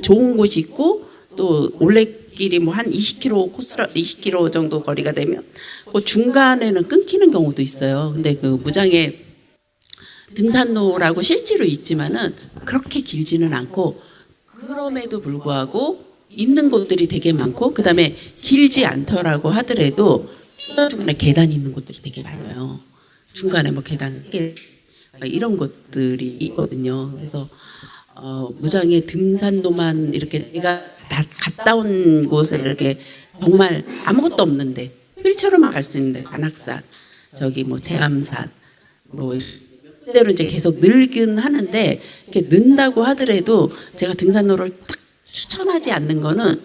좋은 곳이 있고 또 올레길이 뭐 한 20km 코스라 20km 정도 거리가 되면 그 중간에는 끊기는 경우도 있어요. 근데 무장의 등산로라고 실제로 있지만은 그렇게 길지는 않고 그럼에도 불구하고 있는 곳들이 되게 많고 그다음에 길지 않더라고 하더라도 중간에 계단이 있는 곳들이 되게 많아요. 중간에 뭐 계단 3개 이런 곳들이 있거든요. 그래서 무장의 등산로만 이렇게 제가 다 갔다 온 곳에 이렇게 정말 아무것도 없는데 휠체어로만 갈 수 있는데 관악산 저기 뭐 제암산 뭐 대로 이제 계속 늘긴 하는데 이렇게 는다고 하더라도 제가 등산로를 딱 추천하지 않는 거는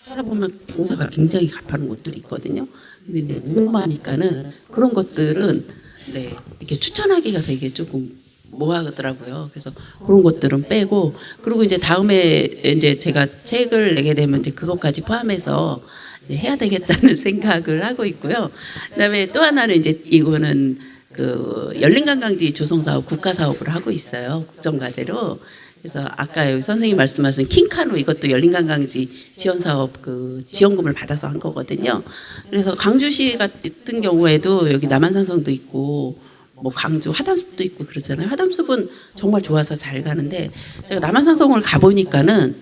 하다 보면 공사가 굉장히 가파른 곳들이 있거든요. 근데 이제 무모하니까는 그런 것들은 네 이렇게 추천하기가 되게 조금 뭐하더라고요. 그래서 그런 것들은 빼고 그리고 이제 다음에 이제 제가 책을 내게 되면 이제 그것까지 포함해서 이제 해야 되겠다는 생각을 하고 있고요. 그다음에 또 하나는 이제 이거는 열린관광지 조성사업 국가사업을 하고 있어요. 국정과제로. 그래서 아까 여기 선생님 말씀하신 킹카누 이것도 열린관광지 지원사업 지원금을 받아서 한 거거든요. 그래서 광주시 같은 경우에도 여기 남한산성도 있고 뭐 광주 화담숲도 있고 그러잖아요. 화담숲은 정말 좋아서 잘 가는데 제가 남한산성을 가보니까는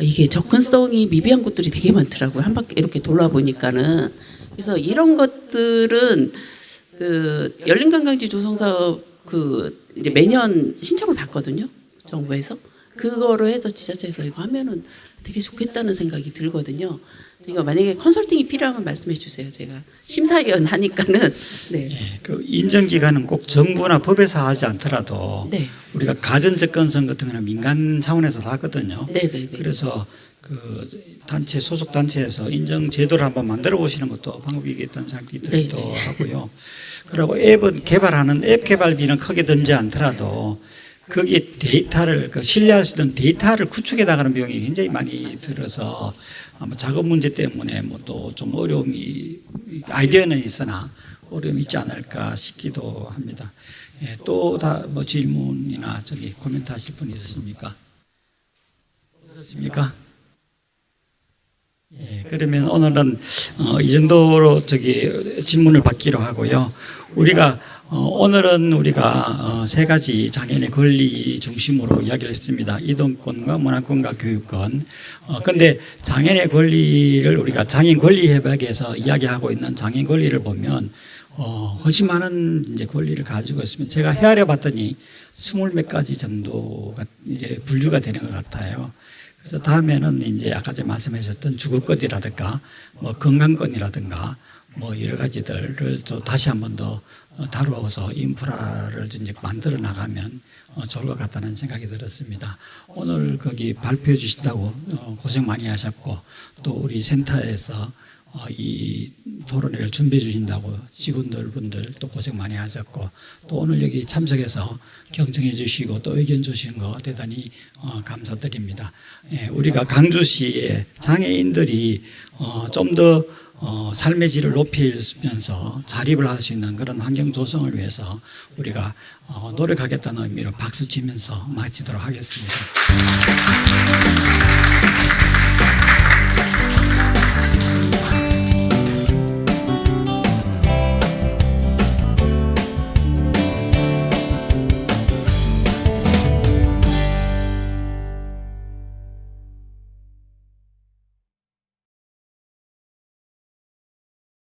이게 접근성이 미비한 곳들이 되게 많더라고요. 한 바퀴 이렇게 돌아보니까는. 그래서 이런 것들은 열린관광지 조성사업 이제 매년 신청을 받거든요. 정부에서. 그거로 해서 지자체에서 이거 하면은 되게 좋겠다는 생각이 들거든요. 그러니까 만약에 컨설팅이 필요하면 말씀해 주세요. 제가 심사위원 하니까는 네. 네, 인정기관은 꼭 정부나 법에서 하지 않더라도 네. 우리가 가전 접근성 같은 거는 민간 차원에서 다 하거든요. 네네네. 그래서 단체 소속 단체에서 인정 제도를 한번 만들어 보시는 것도 방법이겠다는 생각이 들기도 하고요. 그리고 앱은 개발하는 앱 개발비는 크게 들지 않더라도 거기에 데이터를 신뢰할 수 있는 데이터를 구축해 나가는 비용이 굉장히 많이 들어서 아마 작업 문제 때문에 뭐 또 좀 어려움이 아이디어는 있으나 어려움이 있지 않을까 싶기도 합니다. 예, 또 다 뭐 질문이나 코멘트 하실 분 있으십니까? 없으십니까? 예, 그러면 오늘은 이 정도로 질문을 받기로 하고요. 오늘은 우리가 세 가지 장애인의 권리 중심으로 이야기를 했습니다. 이동권과 문화권과 교육권. 근데 장애인의 권리를 우리가 장애인 권리협약에서 이야기하고 있는 장애인 권리를 보면 훨씬 많은 이제 권리를 가지고 있습니다. 제가 헤아려 봤더니 20몇 가지 정도가 이제 분류가 되는 것 같아요. 그래서 다음에는 이제 아까 제가 말씀하셨던 주거권이라든가 뭐 건강권이라든가 뭐 여러 가지들을 또 다시 한 번 더 다루어서 인프라를 이제 만들어 나가면 좋을 것 같다는 생각이 들었습니다. 오늘 거기 발표해 주신다고 고생 많이 하셨고 또 우리 센터에서 이 토론회를 준비해 주신다고 직원들 또 고생 많이 하셨고 또 오늘 여기 참석해서 경청해 주시고 또 의견 주신 거 대단히 감사드립니다. 예, 우리가 강주시의 장애인들이 좀 더 삶의 질을 높이면서 자립을 할 수 있는 그런 환경 조성을 위해서 우리가 노력하겠다는 의미로 박수 치면서 마치도록 하겠습니다.